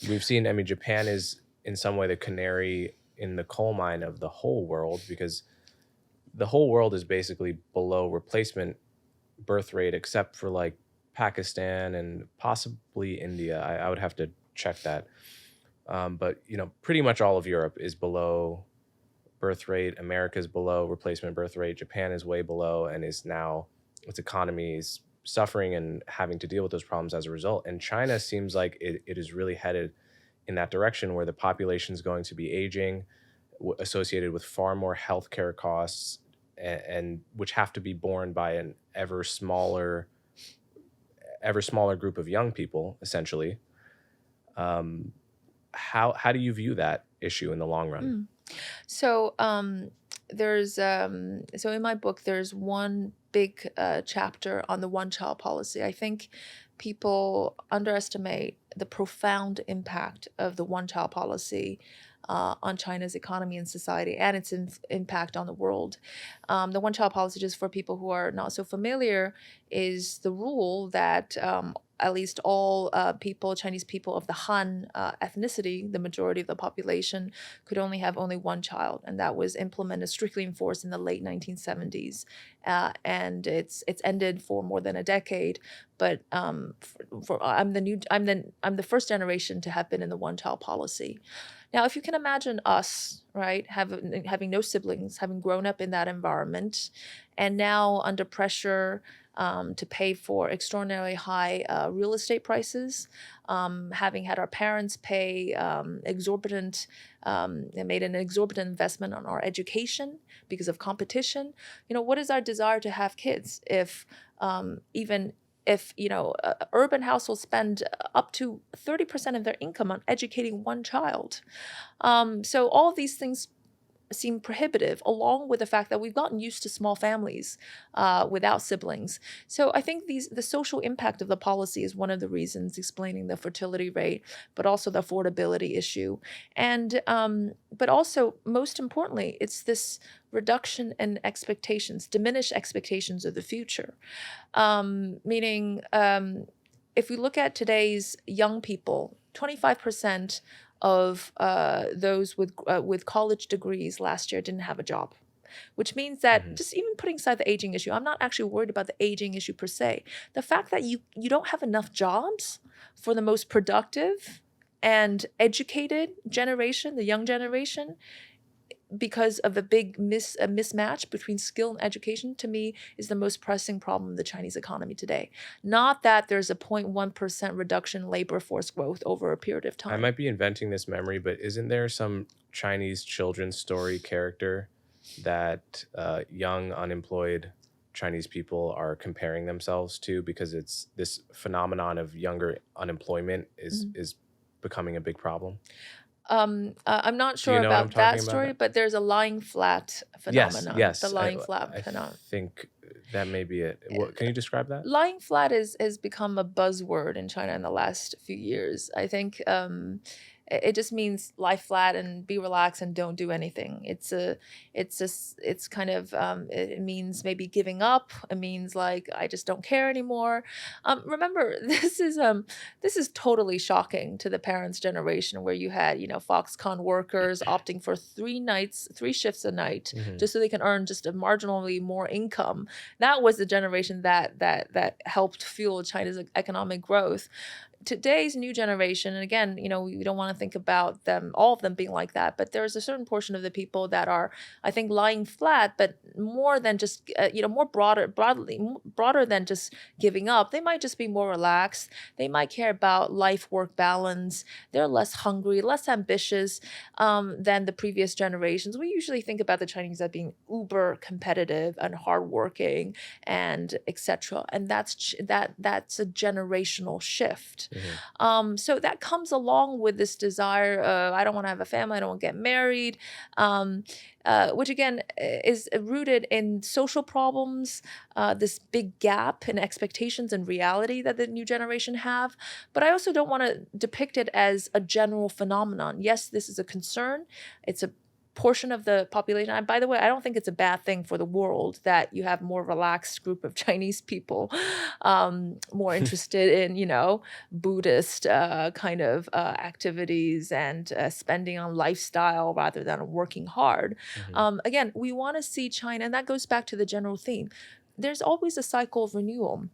Speaker 3: We've seen, I mean, Japan is in some way the canary in the coal mine of the whole world, because the whole world is basically below replacement birth rate, except for like Pakistan and possibly India. I would have to check that. But pretty much all of Europe is below birth rate. America's below replacement birth rate. Japan is way below, and is now, its economy is suffering and having to deal with those problems as a result. And China seems like it is really headed in that direction, where the population is going to be aging, associated with far more healthcare costs, and which have to be borne by an ever smaller ever smaller group of young people, essentially. How do you view that issue in the long run?
Speaker 2: Mm. So so in my book there's one big chapter on the one-child policy. I think people underestimate the profound impact of the one-child policy on China's economy and society, and its impact on the world. The one-child policy, just for people who are not so familiar, is the rule that at least all Chinese people of the Han ethnicity, the majority of the population, could only have only one child, and that was implemented, strictly enforced in the late 1970s, and it's ended for more than a decade. But I'm the first generation to have been in the one-child policy. Now, if you can imagine us, right, having no siblings, having grown up in that environment, and now under pressure to pay for extraordinarily high real estate prices, having had our parents pay exorbitant, and made an exorbitant investment on our education because of competition. What is our desire to have kids even if urban households spend up to 30% of their income on educating one child? So all of these things seem prohibitive, along with the fact that we've gotten used to small families without siblings. So I think the social impact of the policy is one of the reasons explaining the fertility rate, but also the affordability issue. And but also, most importantly, it's this reduction in expectations, diminished expectations of the future. Meaning, if we look at today's young people, 25% of those with college degrees last year didn't have a job, which means that, just even putting aside the aging issue, I'm not actually worried about the aging issue per se. The fact that you don't have enough jobs for the most productive and educated generation, the young generation, because of the big mismatch between skill and education, to me, is the most pressing problem of the Chinese economy today. Not that there's a 0.1% reduction in labor force growth over a period of
Speaker 3: I
Speaker 2: time.
Speaker 3: might be inventing this memory, but isn't there some Chinese children's story character that young unemployed Chinese people are comparing themselves to, because it's this phenomenon of younger unemployment is becoming a big problem?
Speaker 2: I'm not
Speaker 3: Do you
Speaker 2: sure
Speaker 3: know what I'm
Speaker 2: about that
Speaker 3: talking
Speaker 2: story,
Speaker 3: about?
Speaker 2: but there's a lying flat
Speaker 3: Yes,
Speaker 2: phenomenon. The
Speaker 3: yes.
Speaker 2: lying flat
Speaker 3: I
Speaker 2: phenomenon.
Speaker 3: think that may be it. Can you describe that?
Speaker 2: Lying flat has become a buzzword in China in the last few years. I think it just means lie flat and be relaxed and don't do anything. It's kind of it means maybe giving up. It means like, I just don't care anymore. Remember, this is totally shocking to the parents' generation, where you had Foxconn workers opting for 3 shifts a night just so they can earn just a marginally more income. That was the generation that helped fuel China's economic growth. Today's new generation, and again, we don't want to think about all of them being like that, but there's a certain portion of the people that are, I think, lying flat, but more than just more broader than just giving up. They might just be more relaxed. They might care about life-work balance. They're less hungry, less ambitious than the previous generations. We usually think about the Chinese as being uber competitive and hardworking and etc. And that's a generational shift. So that comes along with this desire. I don't want to have a family. I don't want to get married. Which again is rooted in social problems, this big gap in expectations and reality that the new generation have. But I also don't want to depict it as a general phenomenon. Yes, this is a concern. It's a portion of the population. And by the way, I don't think it's a bad thing for the world that you have more relaxed group of Chinese people, more interested in, Buddhist kind of activities and spending on lifestyle rather than working hard. Again, we want to see China, and that goes back to the general theme. There's always a cycle of renewal.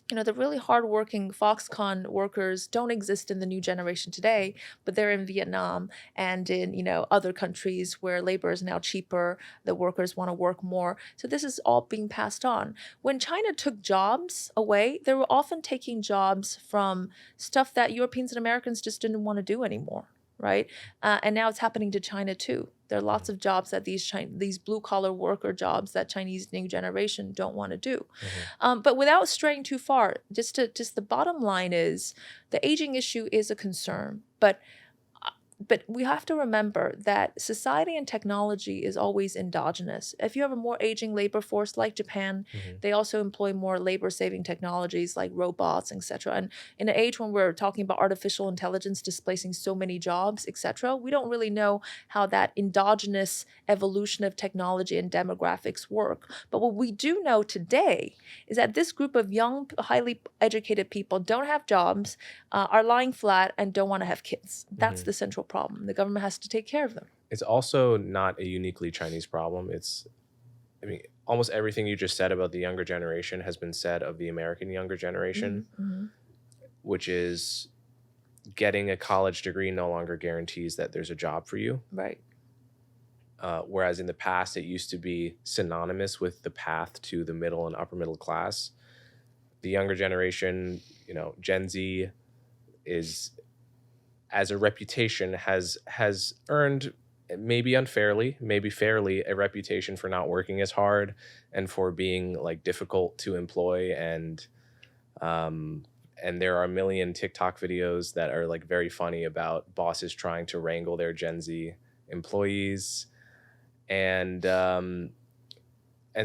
Speaker 2: The really hardworking Foxconn workers don't exist in the new generation today, but they're in Vietnam and in, other countries where labor is now cheaper. The workers want to work more. So this is all being passed on. When China took jobs away, they were often taking jobs from stuff that Europeans and Americans just didn't want to do anymore. right? And now it's happening to China too. There are lots of jobs that these blue collar worker jobs that Chinese new generation don't want to do. But without straying too far, just the bottom line is the aging issue is a concern, but we have to remember that society and technology is always endogenous. If you have a more aging labor force like Japan, they also employ more labor-saving technologies like robots, etc. And in an age when we're talking about artificial intelligence displacing so many jobs, etc., we don't really know how that endogenous evolution of technology and demographics work. But what we do know today is that this group of young, highly educated people don't have jobs, are lying flat, and don't want to have kids. That's the central problem. The government has to take care of them.
Speaker 3: It's also not a uniquely Chinese problem. Almost everything you just said about the younger generation has been said of the American younger generation, which is getting a college degree no longer guarantees that there's a job for you.
Speaker 2: Right.
Speaker 3: Whereas in the past, it used to be synonymous with the path to the middle and upper middle class. The younger generation, Gen Z, is, as a reputation, has earned, maybe unfairly, maybe fairly, a reputation for not working as hard and for being like difficult to employ. And there are a million TikTok videos that are like very funny about bosses trying to wrangle their Gen Z employees. And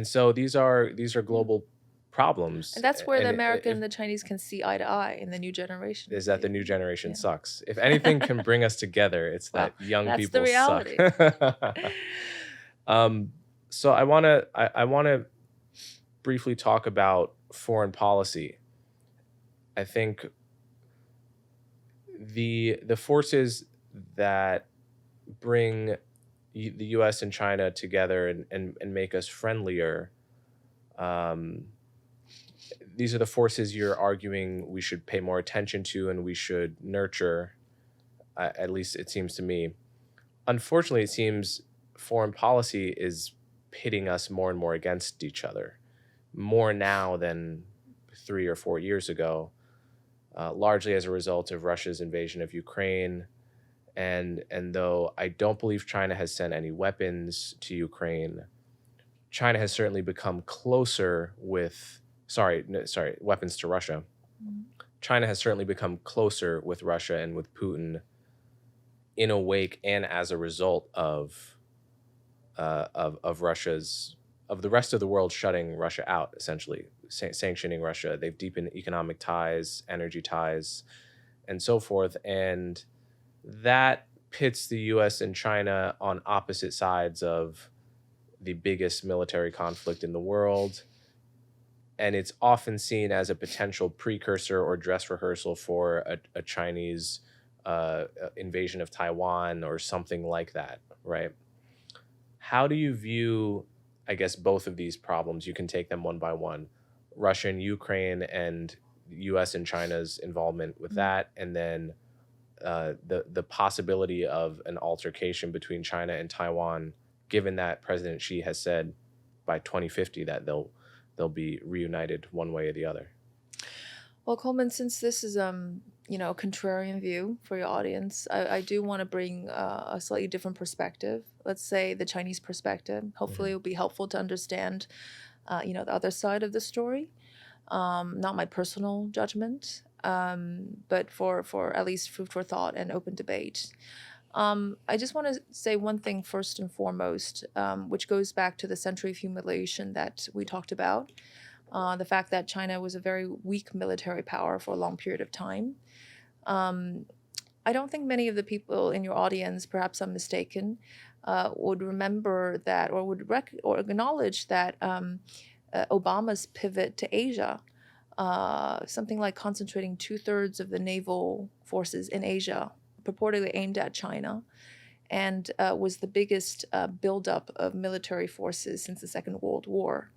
Speaker 3: so these are global problems.
Speaker 2: And that's where the American and the Chinese can see eye to eye in the new generation.
Speaker 3: Is that the new generation sucks. If anything can bring us together, it's that young people suck. That's the reality. So I want to briefly talk about foreign policy. I think the forces that bring the U.S. and China together and make us friendlier, these are the forces you're arguing we should pay more attention to and we should nurture, at least it seems to me. Unfortunately, it seems foreign policy is pitting us more and more against each other, more now than 3 or 4 years ago, largely as a result of Russia's invasion of Ukraine. And though I don't believe China has sent any weapons to Ukraine, China has certainly become closer with weapons to Russia. China has certainly become closer with Russia and with Putin in a wake and as a result of Russia's, of the rest of the world shutting Russia out, essentially sanctioning Russia. They've deepened economic ties, energy ties, and so forth. And that pits the U.S. and China on opposite sides of the biggest military conflict in the world. And it's often seen as a potential precursor or dress rehearsal for a Chinese invasion of Taiwan or something like that, right? How do you view, I guess, both of these problems? You can take them one by one. Russia and Ukraine and U.S. and China's involvement with that, and then the possibility of an altercation between China and Taiwan, given that President Xi has said by 2050 that they'll be reunited one way or the other.
Speaker 2: Well, Coleman, since this is a contrarian view for your audience, I do want to bring a slightly different perspective. Let's say the Chinese perspective. Hopefully, it will be helpful to understand, the other side of the story. Not my personal judgment, but for at least food for thought and open debate. I just want to say one thing first and foremost, which goes back to the century of humiliation that we talked about. The fact that China was a very weak military power for a long period of time. I don't think many of the people in your audience, perhaps I'm mistaken, would remember that or would or acknowledge that Obama's pivot to Asia, something like concentrating 2/3 of the naval forces in Asia, purportedly aimed at China, and was the biggest buildup of military forces since the Second World War.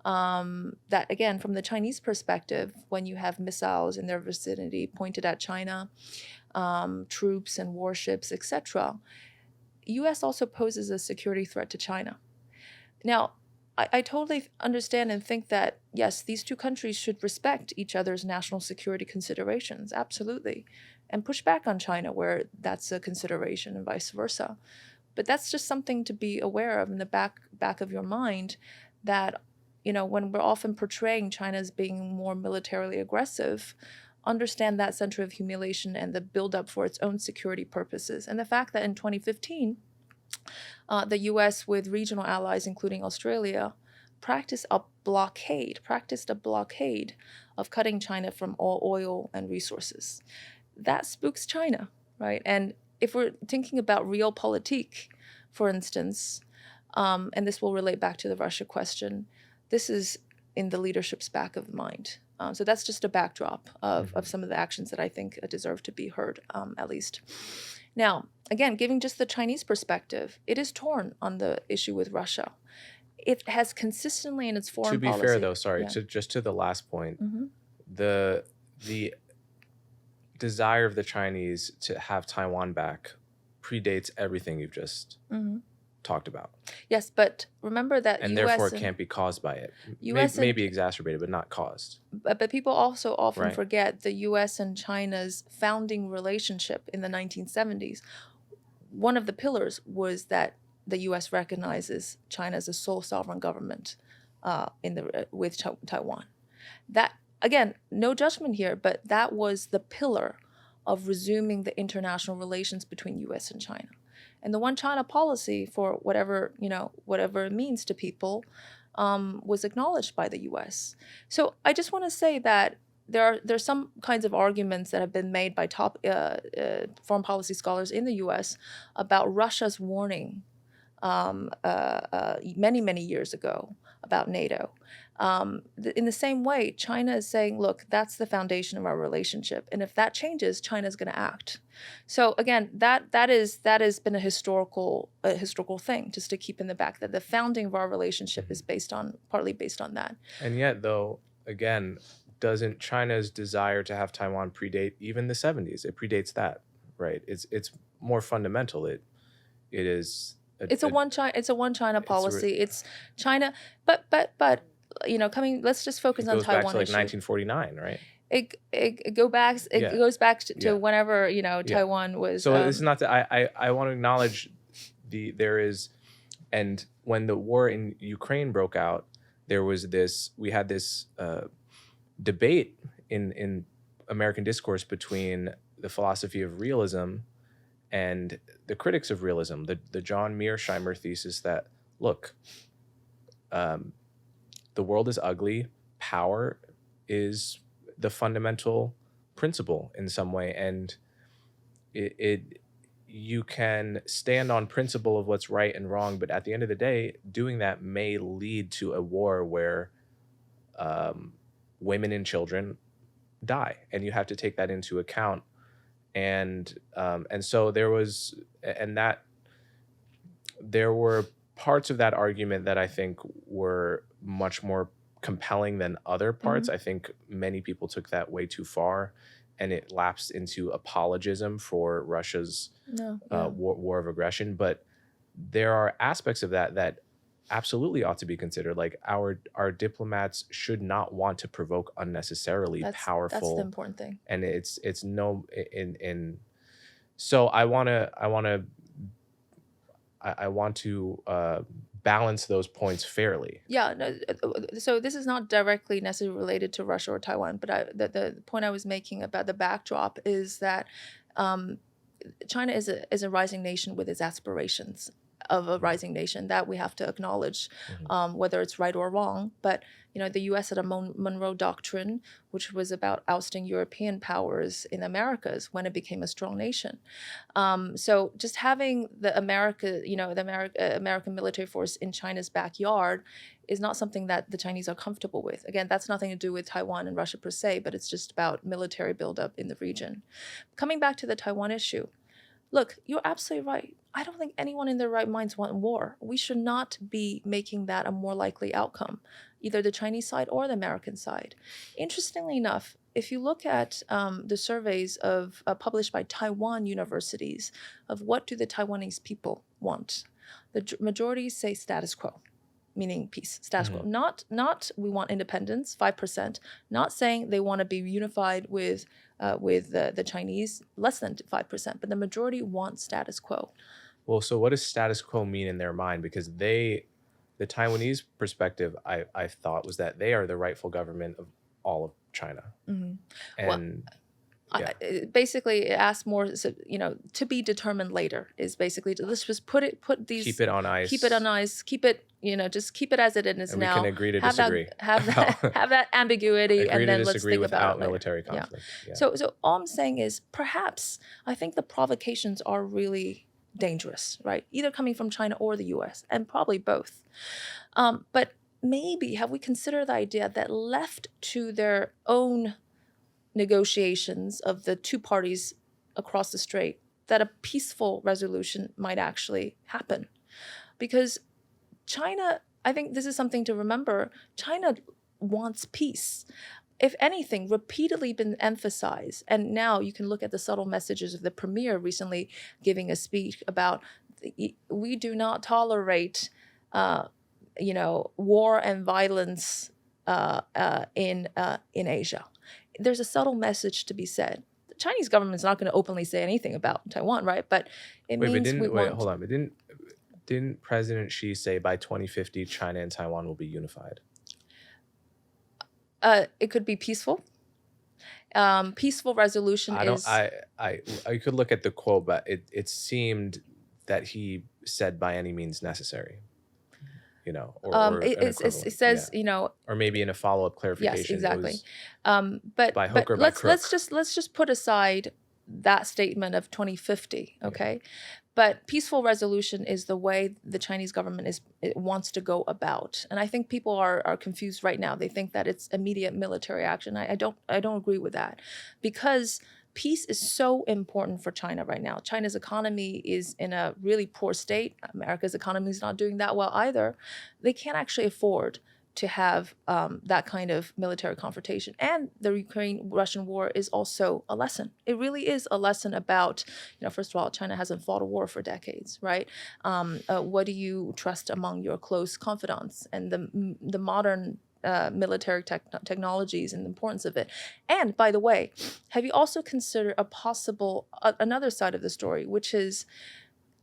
Speaker 2: That, again, from the Chinese perspective, when you have missiles in their vicinity pointed at China, troops and warships, etc., U.S. also poses a security threat to China. Now, I totally understand and think that, yes, these two countries should respect each other's national security considerations, absolutely. and push back on China where that's a consideration and vice versa. But that's just something to be aware of in the back of your mind, that when we're often portraying China as being more militarily aggressive, understand that center of humiliation and the buildup for its own security purposes. And the fact that in 2015, the US with regional allies, including Australia, practiced a blockade of cutting China from all oil and resources. That spooks China, right? And if we're thinking about realpolitik, for instance, and this will relate back to the Russia question, this is in the leadership's back of mind. So that's just a backdrop of some of the actions that I think deserve to be heard, at least. Now, again, giving just the Chinese perspective, it is torn on the issue with Russia. It has consistently in its foreign policy.
Speaker 3: To be fair, though, sorry, to the last point, the desire of the Chinese to have Taiwan back predates everything you've just talked about.
Speaker 2: Yes, but remember that
Speaker 3: and
Speaker 2: US
Speaker 3: therefore it can't be caused by it. Maybe exacerbated, but not caused.
Speaker 2: But people also often forget the US and China's founding relationship in the 1970s. One of the pillars was that the US recognizes China as a sole sovereign government with Taiwan. That, again, no judgment here, but that was the pillar of resuming the international relations between US and China. And the one China policy, for whatever it means to people, was acknowledged by the US. So I just want to say that there's some kinds of arguments that have been made by top foreign policy scholars in the US about Russia's warning many years ago about NATO. In the same way, China is saying, look, that's the foundation of our relationship, and if that changes, China's going to act. So again, that has been a historical thing, just to keep in the back, that the founding of our relationship is partly based on that.
Speaker 3: And yet, though, again, doesn't China's desire to have Taiwan predate even the 70s? It predates that, right? It's more fundamental. It's a one
Speaker 2: China policy. It's China, but let's just focus on Taiwan.
Speaker 3: It goes back to 1949, right?
Speaker 2: It goes back to whenever Taiwan was.
Speaker 3: So it's not that I want to acknowledge there is, and when the war in Ukraine broke out, we had this debate in American discourse between the philosophy of realism and the critics of realism, the John Mearsheimer thesis that, look, the world is ugly, power is the fundamental principle in some way, and you can stand on principle of what's right and wrong, but at the end of the day, doing that may lead to a war where women and children die, and you have to take that into account. And so there were parts of that argument that I think were much more compelling than other parts. I think many people took that way too far, and it lapsed into apologism for Russia's war of aggression. But there are aspects of that absolutely ought to be considered. Like our diplomats should not want to provoke unnecessarily powerful.
Speaker 2: That's the important thing.
Speaker 3: And it's no in. So I want to balance those points fairly.
Speaker 2: Yeah. No, so this is not directly necessarily related to Russia or Taiwan, but the point I was making about the backdrop is that China is a rising nation with its aspirations of a rising nation that we have to acknowledge, whether it's right or wrong. But the U.S. had a Monroe Doctrine, which was about ousting European powers in Americas when it became a strong nation. So just having the American military force in China's backyard is not something that the Chinese are comfortable with. Again, that's nothing to do with Taiwan and Russia per se, but it's just about military buildup in the region. Coming back to the Taiwan issue, look, you're absolutely right. I don't think anyone in their right minds want war. We should not be making that a more likely outcome, either the Chinese side or the American side. Interestingly enough, if you look at the surveys published by Taiwan universities of what do the Taiwanese people want, the majority say status quo. meaning peace, status quo. Not we want independence, 5%. Not saying they want to be unified with the Chinese, less than 5%, but the majority want status quo.
Speaker 3: Well, so what does status quo mean in their mind? Because the Taiwanese perspective, I thought, was that they are the rightful government of all of China. And
Speaker 2: basically it asks more, to be determined later is basically let's just put these,
Speaker 3: keep it on ice,
Speaker 2: keep it, just keep it as it is
Speaker 3: and
Speaker 2: now.
Speaker 3: We can agree to disagree.
Speaker 2: Have that ambiguity, and then let's think about it later.
Speaker 3: Military conflict. Yeah.
Speaker 2: So all I'm saying is perhaps I think the provocations are really dangerous, right? Either coming from China or the US, and probably both. But maybe have we considered the idea that left to their own negotiations of the two parties across the strait, that a peaceful resolution might actually happen? Because China, I think this is something to remember, China wants peace. If anything, repeatedly been emphasized, and now you can look at the subtle messages of the premier recently giving a speech about we do not tolerate, war and violence in Asia. There's a subtle message to be said. The Chinese government's not going to openly say anything about Taiwan, right? But it means we want.
Speaker 3: Hold on. But didn't President Xi say by 2050 China and Taiwan will be unified?
Speaker 2: It could be peaceful. Peaceful resolution is.
Speaker 3: I could look at the quote, but it seemed that he said by any means necessary. Or
Speaker 2: it says,
Speaker 3: or maybe in a follow-up clarification.
Speaker 2: Yes, exactly.
Speaker 3: By hook or by crook.
Speaker 2: Let's just put aside that statement of 2050, okay? Yeah. But peaceful resolution is the way the Chinese government wants to go about, and I think people are confused right now. They think that it's immediate military action. I don't agree with that, because peace is so important for China right now. China's economy is in a really poor state. America's economy is not doing that well either. They can't actually afford to have that kind of military confrontation. And the Ukraine-Russian war is also a lesson. It really is a lesson about, first of all, China hasn't fought a war for decades, right? What do you trust among your close confidants? And the modern military technologies and the importance of it. And by the way, have you also considered a possible another side of the story, which is,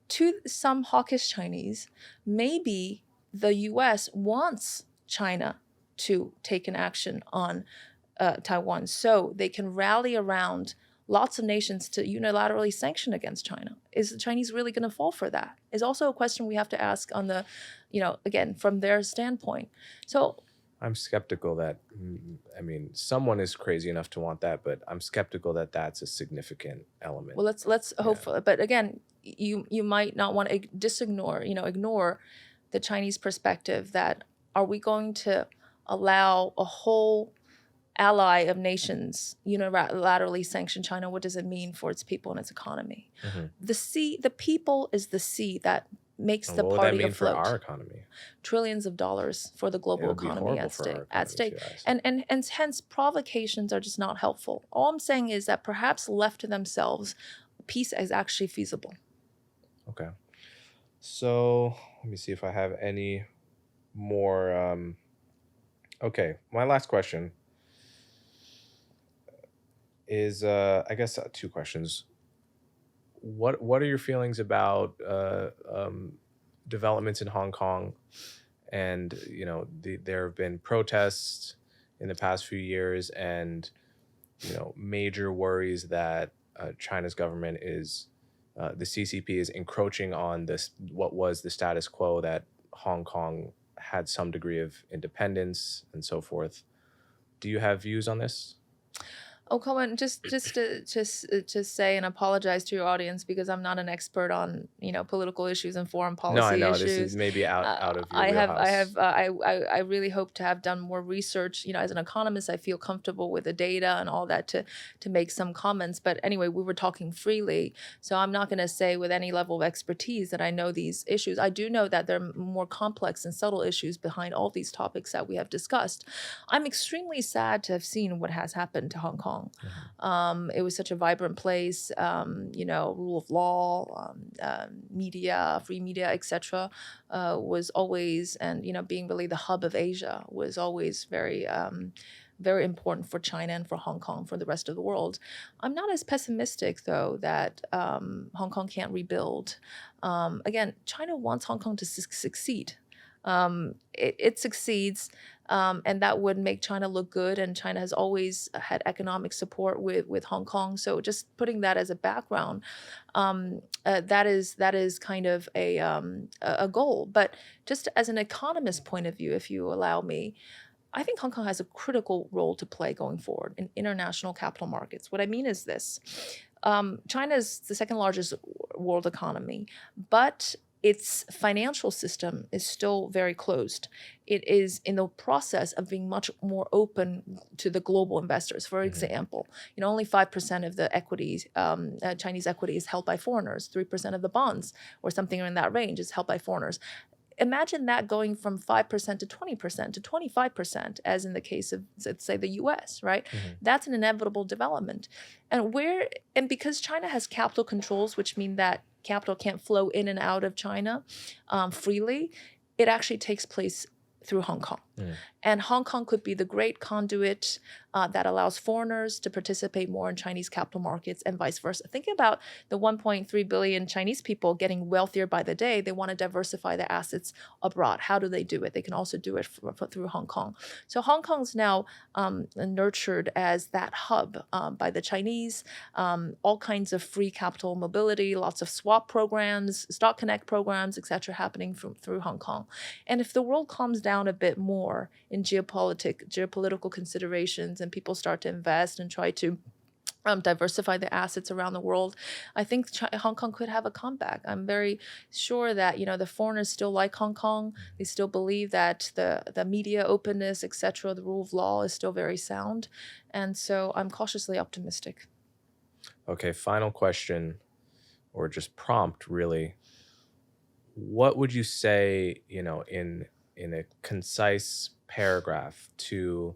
Speaker 2: to some hawkish Chinese, maybe the U.S. wants China to take an action on Taiwan so they can rally around lots of nations to unilaterally sanction against China. Is the Chinese really going to fall for that? Is also a question we have to ask on the, again, from their standpoint. So
Speaker 3: I'm skeptical that, someone is crazy enough to want that, but I'm skeptical that that's a significant element.
Speaker 2: Well, let's hope for it. But again, you might not want to ignore the Chinese perspective that, are we going to allow a whole ally of nations unilaterally sanction China? What does it mean for its people and its economy? The people is the sea that makes the party afloat.
Speaker 3: For our economy?
Speaker 2: Trillions of dollars for the global economy at stake. And hence provocations are just not helpful. All I'm saying is that perhaps left to themselves, peace is actually feasible.
Speaker 3: Okay. So let me see if I have any more. Okay, my last question is, I guess, two questions. What are your feelings about developments in Hong Kong? And there have been protests in the past few years, and major worries that China's government is the CCP is encroaching on what was the status quo, that Hong Kong had some degree of independence and so forth. Do you have views on this?
Speaker 2: Oh, Coleman, just to say and apologize to your audience, because I'm not an expert on political issues and foreign policy issues.
Speaker 3: No, I know this is maybe out of your wheelhouse.
Speaker 2: I really hope to have done more research. As an economist, I feel comfortable with the data and all that to make some comments. But anyway, we were talking freely, so I'm not going to say with any level of expertise that I know these issues. I do know that there are more complex and subtle issues behind all these topics that we have discussed. I'm extremely sad to have seen what has happened to Hong Kong. Kong. It was such a vibrant place, rule of law, media, free media, etc. Was always, and being really the hub of Asia was always very important for China and for Hong Kong, for the rest of the world. I'm not as pessimistic, though, that Hong Kong can't rebuild. Again, China wants Hong Kong to succeed. It succeeds, and that would make China look good. And China has always had economic support with Hong Kong. So just putting that as a background, that is kind of a goal. But just as an economist point of view, if you allow me, I think Hong Kong has a critical role to play going forward in international capital markets. What I mean is this. China is the second largest world economy, but its financial system is still very closed. It is in the process of being much more open to the global investors. For example, only 5% of the equities, Chinese equity, is held by foreigners. 3% of the bonds, or something in that range, is held by foreigners. Imagine that going from 5% to 20% to 25%, as in the case of, let's say, the US, right? That's an inevitable development. And because China has capital controls, which mean that capital can't flow in and out of China freely, it actually takes place through Hong Kong. And Hong Kong could be the great conduit that allows foreigners to participate more in Chinese capital markets and vice versa. Think about the 1.3 billion Chinese people getting wealthier by the day. They want to diversify their assets abroad. How do they do it? They can also do it through Hong Kong. So Hong Kong's now nurtured as that hub by the Chinese, all kinds of free capital mobility, lots of swap programs, stock connect programs, etc., happening through Hong Kong. And if the world calms down a bit more in geopolitical considerations, and people start to invest and try to diversify their assets around the world, I think Hong Kong could have a comeback. I'm very sure that the foreigners still like Hong Kong. They still believe that the media openness, etc., the rule of law is still very sound, and so I'm cautiously optimistic.
Speaker 3: Okay, final question, or just prompt, really. What would you say, in a concise paragraph, to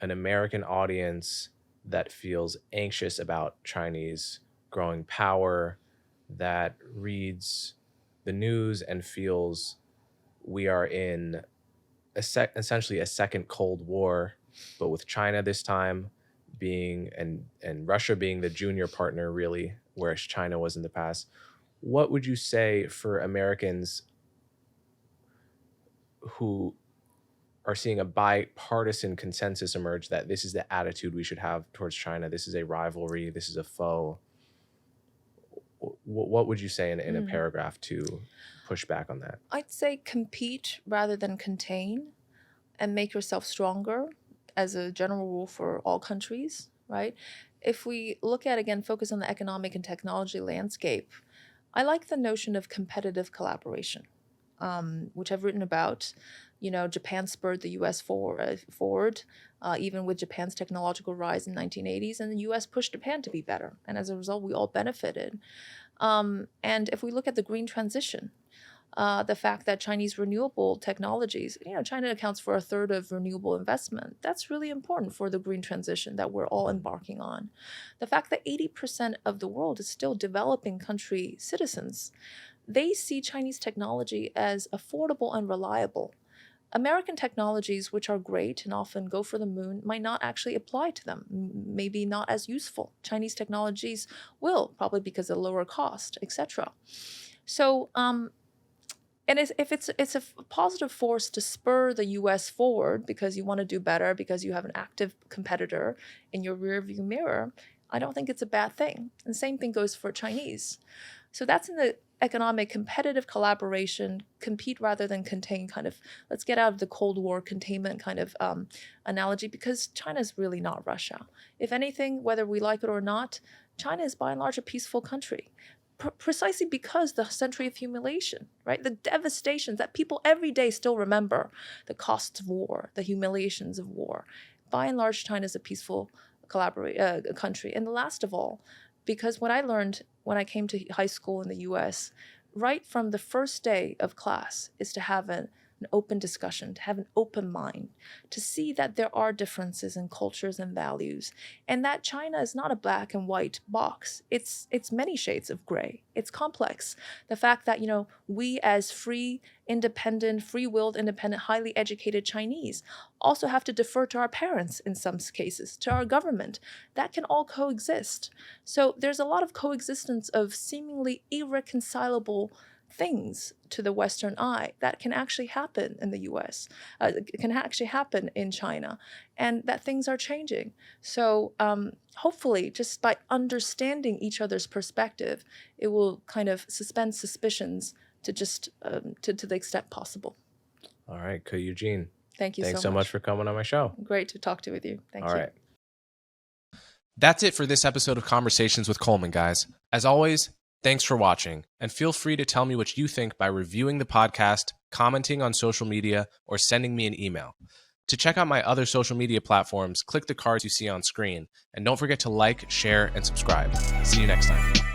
Speaker 3: an American audience that feels anxious about Chinese growing power, that reads the news and feels we are in essentially a second Cold War, but with China this time being and Russia being the junior partner, really, whereas China was in the past? What would you say for Americans who are seeing a bipartisan consensus emerge that this is the attitude we should have towards China? This is a rivalry. This is a foe. What would you say in a paragraph to push back on that?
Speaker 2: I'd say compete rather than contain, and make yourself stronger as a general rule for all countries, right? If we look at, again, focus on the economic and technology landscape, I like the notion of competitive collaboration, which I've written about. Japan spurred the U.S. forward, even with Japan's technological rise in the 1980s, and the U.S. pushed Japan to be better. And as a result, we all benefited. And if we look at the green transition, the fact that Chinese renewable technologies, China accounts for 1/3 of renewable investment. That's really important for the green transition that we're all embarking on. The fact that 80% of the world is still developing country citizens, they see Chinese technology as affordable and reliable. American technologies, which are great and often go for the moon, might not actually apply to them, maybe not as useful. Chinese technologies will, probably because of lower cost, etc. So, and if it's a positive force to spur the U.S. forward because you want to do better, because you have an active competitor in your rearview mirror, I don't think it's a bad thing. And the same thing goes for Chinese. So that's in the economic competitive collaboration, compete rather than contain kind of, let's get out of the Cold War containment kind of analogy, because China is really not Russia. If anything, whether we like it or not, China is by and large a peaceful country. Precisely because the century of humiliation, right? The devastations that people every day still remember, the costs of war, the humiliations of war. By and large, China is a peaceful country. And last of all, because what I learned when I came to high school in the U.S., right from the first day of class, is to have an open discussion, to have an open mind, to see that there are differences in cultures and values, and that China is not a black and white box. It's many shades of gray. It's complex. The fact that, we as free, independent, free-willed, independent, highly educated Chinese also have to defer to our parents in some cases, to our government, that can all coexist. So there's a lot of coexistence of seemingly irreconcilable things to the Western eye that can actually happen in the US, can actually happen in China, and that things are changing. So hopefully, just by understanding each other's perspective, it will kind of suspend suspicions to just to the extent possible.
Speaker 3: All right, Keyu Jin.
Speaker 2: Thank you
Speaker 3: Thanks
Speaker 2: so
Speaker 3: much for coming on my show.
Speaker 2: Great to talk to with you. Thank you.
Speaker 3: All right.
Speaker 1: That's it for this episode of Conversations with Coleman, guys. As always, thanks for watching, and feel free to tell me what you think by reviewing the podcast, commenting on social media, or sending me an email. To check out my other social media platforms, click the cards you see on screen, and don't forget to like, share, and subscribe. See you next time.